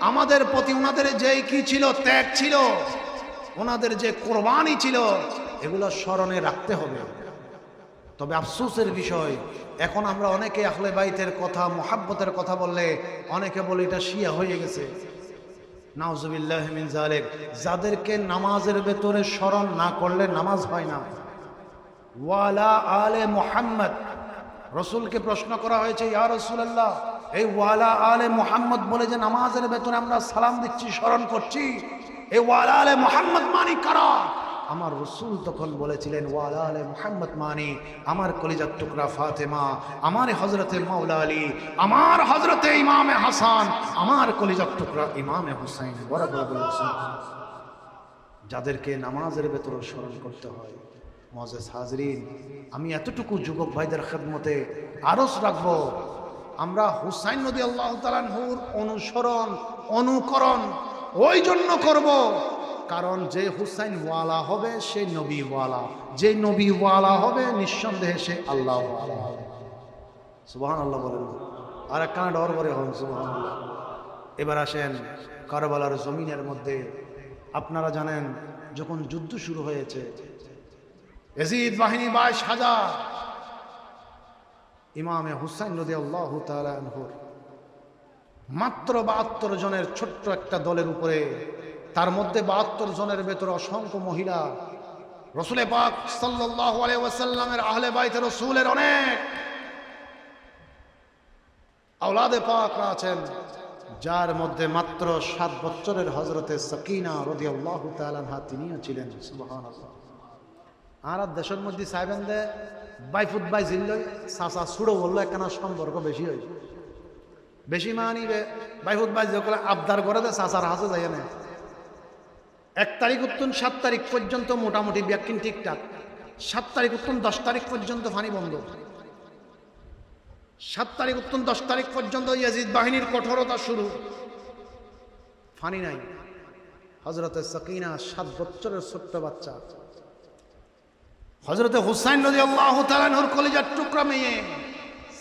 আমাদের প্রতি ওনাদের যেই কি ছিল, ত্যাগ ছিল, ওনাদের যে কোরবানি ছিল, এগুলো স্মরণে রাখতে হবে। তবে আফসোসের বিষয়, এখন আমরা অনেকে আহলে বাইতের কথা, মুহাব্বতের কথা বললে অনেকে বলে এটা শিয়া হয়ে গেছে। নাউজুবিল্লাহ মিন যালিক। যাদেরকে নামাজের ভেতরে স্মরণ না করলে নামাজ হয় না। ওয়ালা আলে মুহাম্মদ, রসুলকে প্রশ্ন করা হয়েছে, ইয়া রাসূলুল্লাহ, এই ওয়ালা আলে মুহাম্মদ বলে যে নামাজের ভেতরে আমরা সালাম দিচ্ছি, স্মরণ করছি, এই ওয়ালা আলে মুহাম্মদ মানি কারা? আমার রসুল তখন বলেছিলেন, ওয়ালা আলে মুহাম্মদ মানি আমার কলিজার টুকরা ফাতেমা, আমার হযরতে মাওলা আলী, আমার হযরতে ইমামে হাসান, আমার কলিজার টুকরা ইমামে হুসাইন। যাদেরকে নামাজের ভেতরে স্মরণ করতে হয়। মুআজ্জাজ হাজরিন, আমি এতটুকু যুবক ভাইদের খেদমতে আরজ রাখবো, আমরা হুসাইন রাদিয়াল্লাহু তাআলা আনহুর অনুসরণ অনুকরণ ওই জন্য করব, কারণ যে হুসাইন ওয়ালা হবে সে নবী ওয়ালা, যে নবী ওয়ালা হবে নিঃসন্দেহে সে আল্লাহ ওয়ালা হবে। সুবহানাল্লাহ বলেন। আর একখানা ডর করে হন সুবহানাল্লাহ। এবার আসেন কারবালার জমিনের মধ্যে। আপনারা জানেন, যখন যুদ্ধ শুরু হয়েছে, ইয়াজিদ বাহিনী 22,000, ইমামে হুসাইন রাদিয়াল্লাহু তাআলা আনহুর মাত্র 72 জনের ছোট্ট একটা দলের উপরে, তার মধ্যে 72 জনের ভেতরে অসংখ্য মহিলা, রসুল পাক সাল্লাল্লাহু আলাইহি ওয়াসাল্লামের আহলে বাইতে রসুলের অনেক আওলাদে পাকরা আছেন, যার মধ্যে মাত্র 7 বছরের হযরতে সাকিনা রাদিয়াল্লাহু তাআলা আনহা তিনিও ছিলেন। সুবহানাল্লাহ। আর দেশের মধ্যে সাইবেন দে বাইফুত বাই জিল্লই সাসা ছুড়ো বললো একখানা সম্পর্ক বেশি হয়েছে, বেশি মানিবে বাইফুত বাই যে আবদার করে দে সাসার হাসে যাই না। 1 তারিখ উত্তন 7 তারিখ পর্যন্ত মোটামুটি ব্যাকিং ঠিকঠাক, 7 তারিখ উত্তন 10 তারিখ পর্যন্ত ফানি বন্ধ, 7 তারিখ উত্তন 10 তারিখ পর্যন্ত ইয়াজিদ বাহিনীর কঠোরতা শুরু, ফানি নাই। হযরতে সাকিনা 7 বছরের ছোট্ট বাচ্চা, হযরতে হুসাইন রাদিয়াল্লাহু তাআলা আনহুর কলিজার টুকরা মেয়ে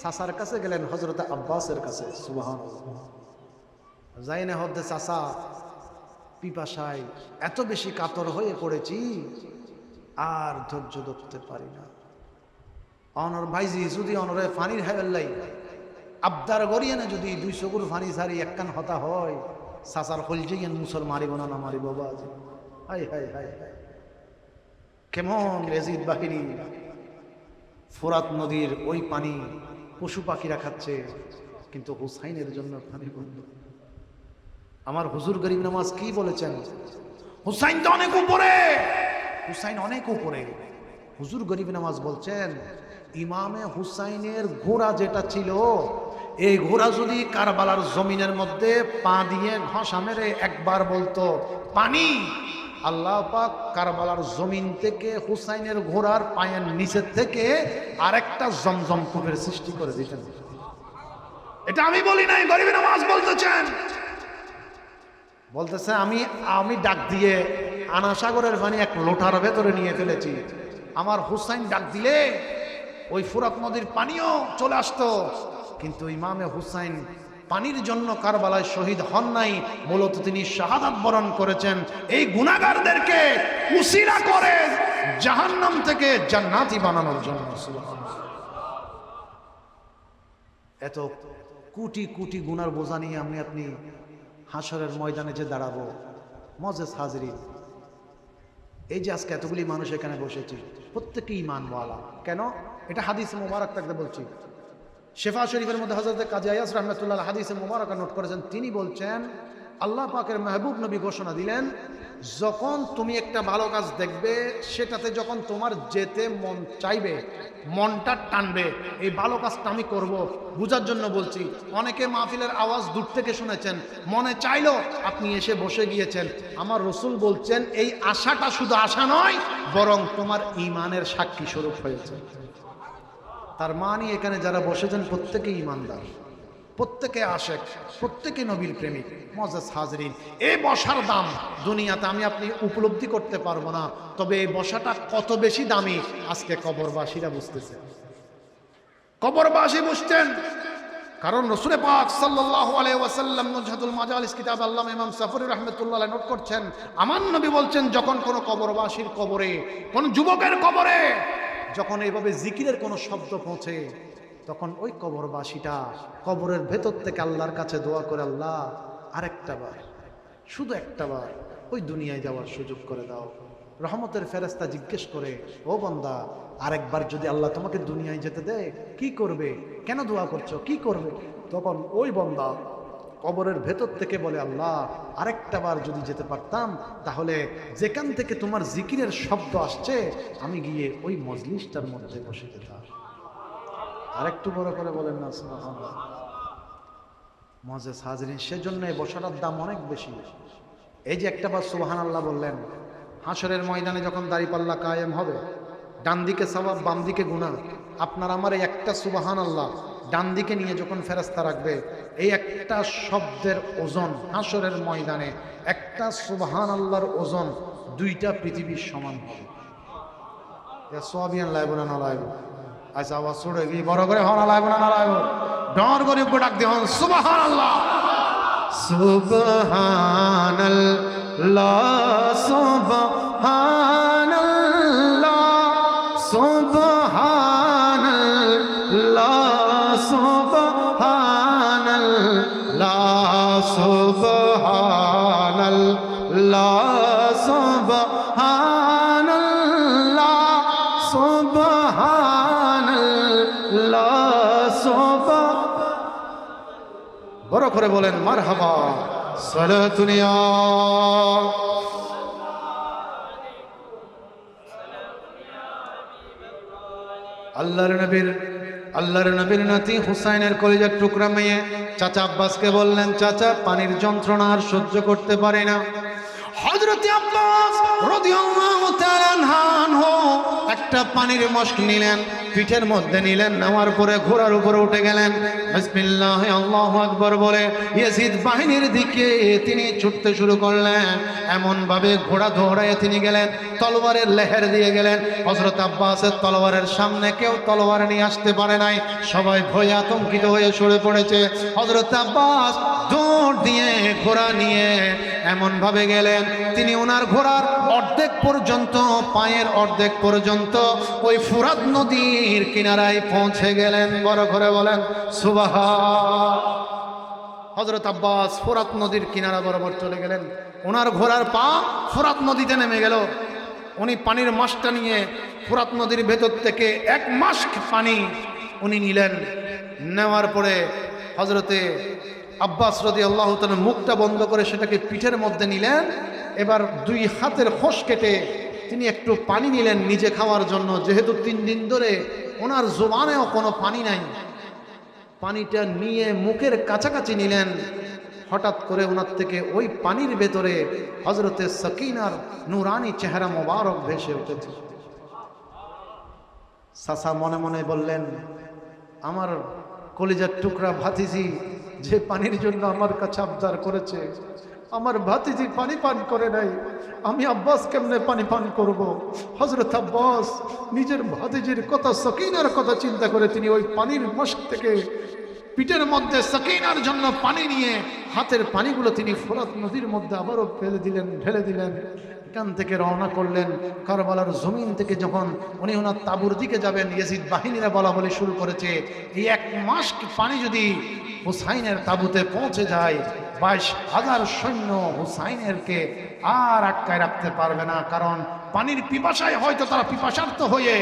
চাচার কাছে গেলেন, হযরতে আব্বাসের কাছে। সুবহানাল্লাহ। যাইনে হদ্দে চাচা, পিপাসায় এত বেশি কাতর হয়ে পড়েছি, আর ধৈর্য ধরতে পারি না। অনর ভাইজি যদি অনরে ফানির হাইলাই আবদার গড়িয়ে না, যদি 2 চকুর ফানি সারি একখান হতা হয়, চাচার কলজেন মুসল মারিব না, না মারিব বাজি। হাই হাই হাই হাই, কেমন ইয়াজিদ বাহিনী ফোরাত নদীর ওই পানি পশু পাখিরা খাচ্ছে, কিন্তু হুসাইনের জন্য পানি বন্ধ। আমার হুজুর গরিব নামাজ কি বলেছেন? হুসাইন তো অনেক উপরে, হুসাইন অনেক উপরে। হুজুর গরিব নামাজ বলছেন ইমামে হুসাইনের ঘোড়া যেটা ছিল, এই ঘোড়া যদি কারবালার জমিনের মধ্যে পা দিয়ে ঘষা মেরে একবার বলতো পানি, আল্লাহ পাক কারবালার জমিন থেকে হুসাইনের ঘোড়ার পায়ের নিচের থেকে আরেকটা জমজম কূপের সৃষ্টি করে দিতেন। এটা আমি বলি নাই, গরিব নামাজ বলতেছেন। বলতেছে আমি ডাক দিয়ে আনা সাগরের পানি এক লোটার ভেতরে নিয়ে ফেলেছি। আমার হুসাইন ডাক দিলে ওই ফুরাত নদীর পানিও চলে আসতো, কিন্তু ইমামে হুসাইন পানির জন্য কারবালায় শহীদ হন নাই, মূলত তিনি শাহাদাত বরণ করেছেন এই গুনাহগারদেরকে উসিলা করে জাহান্নাম থেকে জান্নাতি বানানোর জন্য। এত কোটি কোটি গুনার বোঝা নিয়ে আপনি হাসরের ময়দানে যে দাঁড়াবো, মজেস হাজরিন, এই যে আজকে এতগুলি মানুষ এখানে বসেছি প্রত্যেকেই ইমানওয়ালা। কেন? এটা হাদিসে মুবারক থাকতে বলছি। শেফা শরীফের মধ্যে হযরত কাজী আয়াস রাহমাতুল্লাহ হাদিসে মুবারক নোট করেছেন। তিনি বলছেন আল্লাহ পাকের মাহবুব নবী ঘোষণা দিলেন, যখন তুমি একটা ভালো কাজ দেখবে, সেটাতে যখন তোমার যেতে মন চাইবে, মনটা টানবে, এই ভালো কাজটা আমি করব, বুঝার জন্য বলছি। অনেকে মাহফিলের আওয়াজ দূর থেকে শুনেছেন, মনে চাইলো, আপনি এসে বসে গিয়েছেন। আমার রসুল বলছেন এই আশাটা শুধু আশা নয়, বরং তোমার ঈমানের সাক্ষী স্বরূপ হয়েছে। তার মানে এখানে যারা বসেছেন প্রত্যেকেই ঈমানদার, প্রত্যেকে আশেক, প্রত্যেকে নবীর প্রেমিক। মুআজ্জাজ হাজরিন, এই বসার দাম দুনিয়াতে আমি আপনি উপলব্ধি করতে পারবো না, তবে এই বসাটা কত বেশি দামি আজকে কবরবাসীরা বুঝতেছে। কবরবাসী বুঝতেন, কারণ রাসূল পাক সাল্লাল্লাহু আলাইহি ওয়াসাল্লাম নুজহাতুল মাজালিস কিতাব আল্লামা ইমাম সাফরি রাহমাতুল্লাহ আলাইহি নোট করছেন, আমার নবী বলছেন যখন কোনো কবরবাসীর কবরে, কোন যুবকের কবরে যখন এইভাবে জিকিরের কোনো শব্দ পৌঁছে, তখন ওই কবরবাসীটা কবরের ভেতর থেকে আল্লাহর কাছে দোয়া করে, আল্লাহ আরেকটা বার, শুধু একটা বার ওই দুনিয়ায় যাওয়ার সুযোগ করে দাও। রহমতের ফেরেশতা জিজ্ঞেস করে, ও বান্দা, আরেকবার যদি আল্লাহ তোমাকে দুনিয়ায় যেতে দেয় কি করবে? কেন দোয়া করছো? কি করবে? তখন ওই বান্দা কবরের ভেতর থেকে বলে, আল্লাহ আরেকটা বার যদি যেতে পারতাম, তাহলে যেখান থেকে তোমার জিকিরের শব্দ আসছে আমি গিয়ে ওই মজলিসটার মধ্যে বসে যেতাম। আরেকটু বড় করে বলেন না সুবহানাল্লাহ। মুআজ্জাজ হাজরিন, সেজন্য এই বসাটার দাম অনেক বেশি। এই যে একটা বার সুবহানাল্লাহ বললেন, হাসরের ময়দানে যখন দাঁড়িপাল্লা কায়েম হবে, ডান দিকে সওয়াব, বাম দিকে গুনাহ, আপনার আমার এই একটা সুবহানাল্লাহ ডান দিকে নিয়ে যখন ফেরেশতা রাখবে, এই একটা শব্দের ওজন হাসরের ময়দানে, একটা সুবহানাল্লাহর ওজন দুইটা পৃথিবীর সমান হবে। এ সোয়াবিয়ান লাইব না না লাইব? আচ্ছা, আওয়াজ ছড়ে গিয়ে বড় করে হন লাইব না না লাইব? ডর করে ডাক দিয়ে হন সুবহানাল্লাহ, সুবহানাল্লাহ, সুবহানাল্লাহ, সুবহানাল্লাহ, সুবহানাল্লাহ, সুবহানাল্লাহ, সুবহানাল্লাহ, সুবহানাল্লাহ। বড় করে বলেন মারহাবা। সালাতুন ইয়া আল্লাহর নবীর নাতি হুসাইনের কলিজার টুকরা মেয়ে চাচা আব্বাসকে বললেন, চাচা পানির যন্ত্রণা আর সহ্য করতে পারে না। হযরত আব্বাস রাদিয়াল্লাহু তাআলা আনহু একটা পানির মশক নিলেন, পিঠের মধ্যে নিলেন, নেওয়ার পরে ঘোড়ার উপরে উঠে গেলেন। বিসমিল্লাহ আল্লাহু আকবার বলে ইয়াজিদ বাহিনীর দিকে তিনি ছুটতে শুরু করলেন। এমন ভাবে ঘোড়া দৌড়ায় তিনি গেলেন, তলোয়ারের লেহের দিয়ে গেলেন। হযরত আব্বাসের তলোয়ারের সামনে কেউ তলোয়ার নিয়ে আসতে পারে নাই, সবাই ভয়ে আতঙ্কিত হয়ে সরে পড়েছে। হযরত আব্বাস দৌড় দিয়ে ঘোড়া নিয়ে এমন ভাবে গেলেন, তিনি ওনার ঘোড়ার অর্ধেক পর্যন্ত, পায়ের অর্ধেক পর্যন্ত ওই ফুরাত নদীর কিনারায় পৌঁছে গেলেন। বড় করে বলেন সুবহান। হযরত আব্বাস ফুরাত নদীর কিনারা বরাবর চলে গেলেন, ওনার ঘোড়ার পা ফুরাত নদীতে নেমে গেল। উনি পানির মাসটা নিয়ে ফোরাত নদীর ভেতর থেকে 1 মাস পানি উনি নিলেন। নেওয়ার পরে হজরতে আব্বাস রাদিয়াল্লাহু তাআলা মুখটা বন্ধ করে সেটাকে পিঠের মধ্যে নিলেন। এবার 2 হাতের খোস কেটে তিনি একটু পানি নিলেন নিজে খাওয়ার জন্য, যেহেতু 3 দিন ধরে ওনার জোবানেও কোনো পানি নাই। পানিটা নিয়ে মুখের কাছাকাছি নিলেন, হঠাৎ করে ওনার থেকে ওই পানির ভেতরে হজরতে সকিনার নুরানি চেহারা মোবারক ভেসে উঠেছে। চাচা মনে মনে বললেন, আমার কলিজার টুকরা ভাতিজি যে পানির জন্য আমার কাছে আবদার করেছে, আমার ভাতিজি পানি পান করে নাই, আমি আব্বাস কেমনে পানি পান করব? হযরত আব্বাস নিজের ভাতিজির কথা, সকিনার কথা চিন্তা করে তিনি ওই পানির মশক থেকে পিঠের মধ্যে সকিনার জন্য পানি নিয়ে হাতের পানিগুলো তিনি ফোরাত নদীর মধ্যে আবারও ঢেলে দিলেন। এখান থেকে রওনা করলেন কারবালার জমিন থেকে। যখন উনি ওনার তাঁবুর দিকে যাবেন, ইয়াজিদ বাহিনীরা বলা বলি শুরু করেছে, এই 1 মাস পানি যদি হুসাইনের তাঁবুতে পৌঁছে যায়, 22,000 সৈন্য হুসাইনেরকে আর আটকায় রাখতে পারবে না। কারণ পানির পিপাসায় হয়তো তারা পিপাসার্ত হয়ে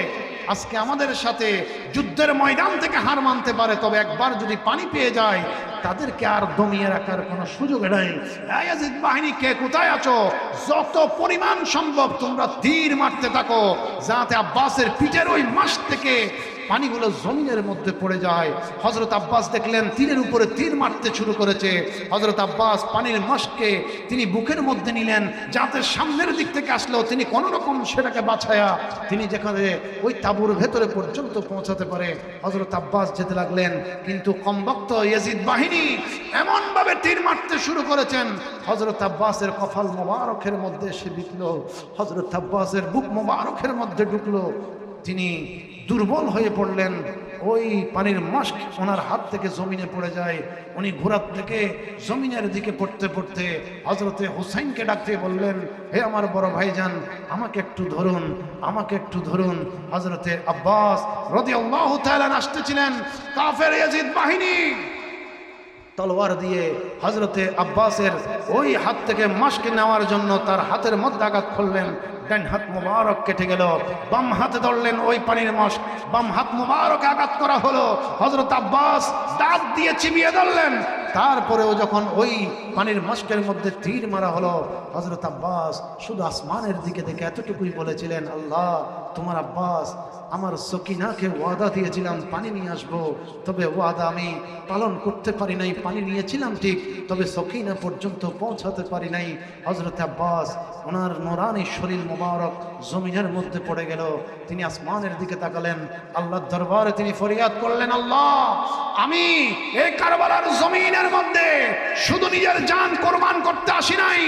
আজকে আমাদের সাথে যুদ্ধের ময়দান থেকে হার মানতে পারে, তবে একবার যদি পানি পেয়ে যায় তাদেরকে আর দমিয়ে রাখার কোনো সুযোগ নেই। ইয়াজিদ বাহিনী কে কোথায় আছো? যত পরিমাণ সম্ভব তোমরা তীর মারতে থাকো, যাতে আব্বাসের পিঠের ওই মাস থেকে পানিগুলো জমিনের মধ্যে পড়ে যায়। হযরত আব্বাস দেখলেন তীরের উপরে তীর মারতে শুরু করেছে। হযরত আব্বাস পানির মাসকে তিনি বুকের মধ্যে নিলেন, যাতে সামনের দিক থেকে আসলেও তিনি কোনো রকম সেটাকে বাঁচায়া তিনি যেখানে ওই তাঁবুর ভেতরে পর্যন্ত পৌঁছাতে পারে হযরত আব্বাস যেতে লাগলেন। কিন্তু কমবক্ত ইয়াজিদ বাহিনী এমনভাবে তীর মারতে শুরু করেছেন, হযরত আব্বাসের কপাল মোবারকের মধ্যে এসে বিঁধল, হযরত আব্বাসের বুক মোবারকের মধ্যে ঢুকলো। তিনি দুর্বল হয়ে পড়লেন। ওই পানির মাস্ক ওনার হাত থেকে জমিনে পড়ে যায়। উনি ঘোড়ার থেকে জমিনের দিকে পড়তে পড়তে হযরতে হুসাইনকে ডাকতে বললেন, হে আমার বড় ভাইজান, আমাকে একটু ধরুন, আমাকে একটু ধরুন। হযরতে আব্বাস রাদিয়াল্লাহু তাআলা আসতেছিলেন, কাফের ইয়াজিদ বাহিনী তলোয়ার দিয়ে হযরতে আব্বাসের ওই হাত থেকে মাস্ক নেওয়ার জন্য তার হাতের মধ্যে আঘাত করলেন। ডান হাত মুবারক কেটে গেল, বাম হাতে ধরলেন ওই পানির মাস্ক, বাম হাত মুবারক আঘাত করা হলো। হযরত আব্বাস দাঁত দিয়ে চিবিয়ে ধরলেন। তারপরেও যখন ওই পানির মাস্কের মধ্যে তীর মারা হলো, হযরত আব্বাস শুধু আসমানের দিকে দেখে এতটুকুই বলেছিলেন, আল্লাহ, তোমার আব্বাস আমার সকিনাকে ওয়াদা দিয়েছিলাম পানি নিয়ে আসবো, তবে ওয়াদা আমি পালন করতে পারি নাই। পানি নিয়েছিলাম ঠিক, তবে সকিনা পর্যন্ত পৌঁছাতে পারি নাই। হযরত আব্বাস ওনার নুরানি শরীর মোবারক জমিনের মধ্যে পড়ে গেল। তিনি আসমানের দিকে তাকালেন, আল্লাহর দরবারে তিনি ফরিয়াদ করলেন, আল্লাহ, আমি এই কারবালার জমিনের মধ্যে শুধু নিজের জান কোরবান করতে আসি নাই,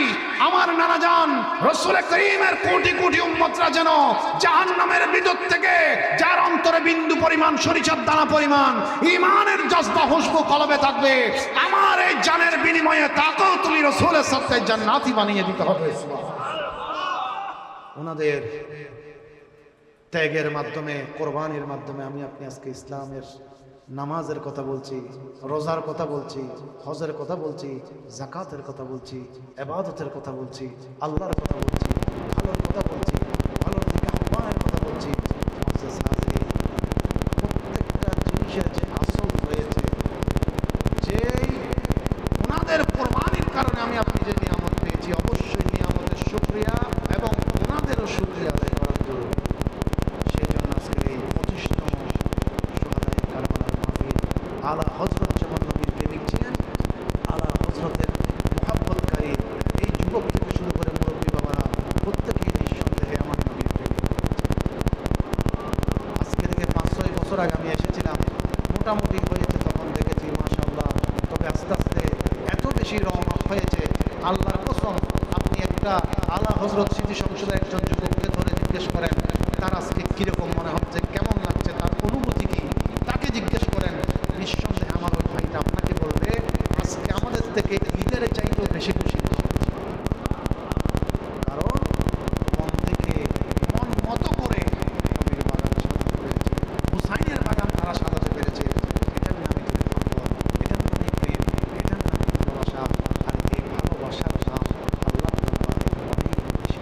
আমার নানা জান রাসূল করিমের কোটি কোটি উম্মতরা যেন জাহান্নামের ভিতর থেকে, যার অন্তরে বিন্দু পরিমাণ সরিষার দানা পরিমাণ ঈমানের জজবা খুশবু কলবে থাকবে, আমার এই জানের বিনিময়ে তাকেও তুমি রাসূলের সাথে জান্নাতি বানিয়ে দিতে হবে। ওনাদের ত্যাগের মাধ্যমে, কোরবানির মাধ্যমে আমি আপনি আজকে ইসলামের নামাজের কথা বলছি, রোজার কথা বলছি, হজের কথা বলছি, যাকাতের কথা বলছি, ইবাদতের কথা বলছি, আল্লাহর কথা বলছি, ভালোর কথা বলছি, ভালোর দিকে আহ্বানের কথা বলছি। প্রত্যেকটা জিনিসের যে আসল রয়েছে, যে ওনাদের কোরবানির কারণে আমি আপনি যে নিয়ামত পেয়েছি, অবশ্যই নিয়ামতের শুকরিয়া এবং ওনাদেরও শুকরিয়া আদায় করা জরুরি। সেই জন্য আজকের এই 25তম সুহাদায়ে কারবালার মাহফিল, আলা হযরত যেমন নবীর প্রেমিক ছিলেন, আলা হযরতের মুহাব্বতকারী এই যুবক থেকে শুরু করে মুরব্বী বাবারা প্রত্যেকেই নিঃসন্দেহে আমার নবীর প্রেমিক। আজকে থেকে 5-6 বছর আগে আমি এসেছিলাম, মোটামুটি হয়েছে, তখন দেখেছি মাশাআল্লাহ। তবে আস্তে আস্তে এত বেশি রওনা হয়েছে, আল্লাহর কসম, আপনি একটা আলা হযরত স্মৃতি সংসদের একজন যুবককে ধরে জিজ্ঞেস করেন তার আজকে কিরকম মনে হচ্ছে, কেমন লাগছে, তার অনুভূতি কি, তাকে জিজ্ঞেস করেন, নিঃসন্দেহে আমার ওই ভাইটা আপনাকে বলবে আজকে আমাদের থেকে ঈদের চাইতেও বেশি খুশি। কারণ মন থেকে মন মতো করে নবীর বাগান সাজাতে পেরেছে, হুসাইনের বাগান তারা সাজাতে পেরেছে। এটার নামে মোহাম্মদ, এটার নামে প্রেম, এটার নামে ভালোবাসা। আর এই ভালোবাসার দাম আল্লাহ দরবারে অনেক বেশি।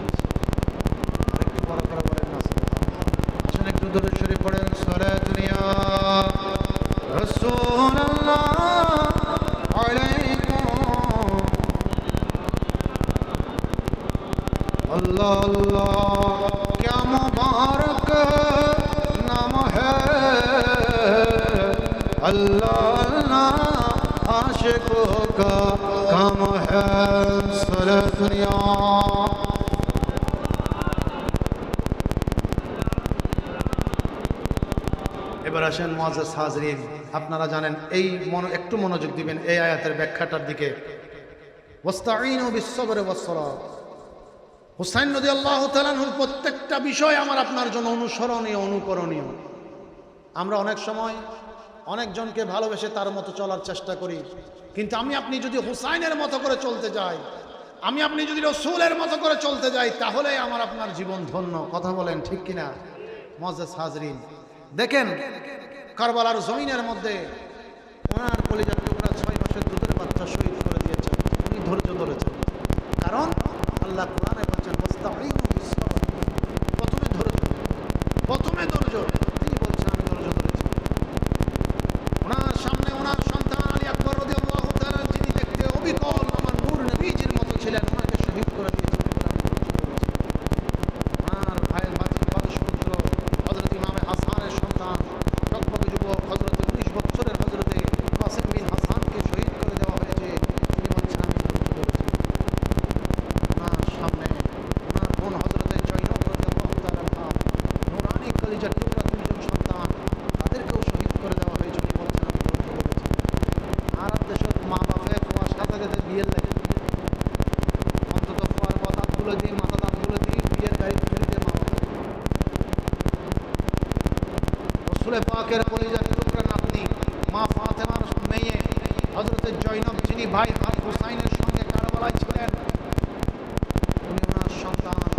अल्लाह अल्लाह क्या मुबारक नाम है अल्लाह अल्लाह आशिकों का काम है सारे दुनिया এবার আসেন মুআজ্জাজ হাজরিন আপনারা জানেন এই একটু মনোযোগ দিবেন এই আয়াতের ব্যাখ্যাটার দিকে ওয়াস্তাঈনু বিস-সাবরি ওয়াস-সালাত হুসাইন রাদিয়াল্লাহু তাআলা আনহুর প্রত্যেকটা বিষয় আমার আপনার জন্য অনুসরণীয় অনুকরণীয় আমরা অনেক সময় অনেকজনকে ভালোবেসে তার মতো চলার চেষ্টা করি কিন্তু আমি আপনি যদি হুসাইনের মতো করে চলতে যাই আমি আপনি যদি রাসূলের মতো করে চলতে যাই তাহলে আমার আপনার জীবন ধন্য কথা বলেন ঠিক কিনা মুআজ্জাজ হাজরিন দেখেন কারবালার জমিনের মধ্যে ওনার কলিজার টুকরা 6 মাসের দুধের বাচ্চা শহীদ করে দিয়েছেন উনি ধৈর্য ধরেছেন কারণ আল্লাহ কোরআনে বলেছেন ওয়াস্তাঈনু বিস-সাবর প্রথমে ধৈর্য তিনি বলছেন আমি ধৈর্য ধরেছি ওনার সামনে ওনার সন্তান আলী আকবর রাদিয়াল্লাহু তাআলা যিনি দেখতে অবিকল আমার নূর নবীজির মতো ছিলেন ওনাকে শহীদ করে দিয়েছেন ওনার ভাইয়ের বয়স হচ্ছিল হযরত ইমামে হাসানের সন্তান টকবকে যুবক হযরত 19 বছরের হযরত কাসিম বিন হাসানকে শহীদ করে দেওয়া হয়েছে তিনি বলছেন আমি ধৈর্য ধরেছি ওনার সামনে ওনার বোন হযরত জয়নব রাদিয়াল্লাহু তাআলা নূরানী কলিজার টুকরা দুইজন সন্তান তাদেরকেও শহীদ করে দেওয়া হয়েছে উনি বলছেন আমি ধৈর্য ধরেছি আরব দেশের মা বাবাকে তোমার সাথে সাথে বিয়ের লাগে অন্তত তোমার কথাগুলো দিয়ে মাথা দাঁতগুলো দিয়ে বিয়ের গাড়ি ফেলতে মা বাবা রসুল পাকের কলিজার টুকরা নাতনি মা ফাতেমার মেয়ে হযরত জয়নব যিনি ভাই হুসাইনের সঙ্গে কারবালায় ছিলেন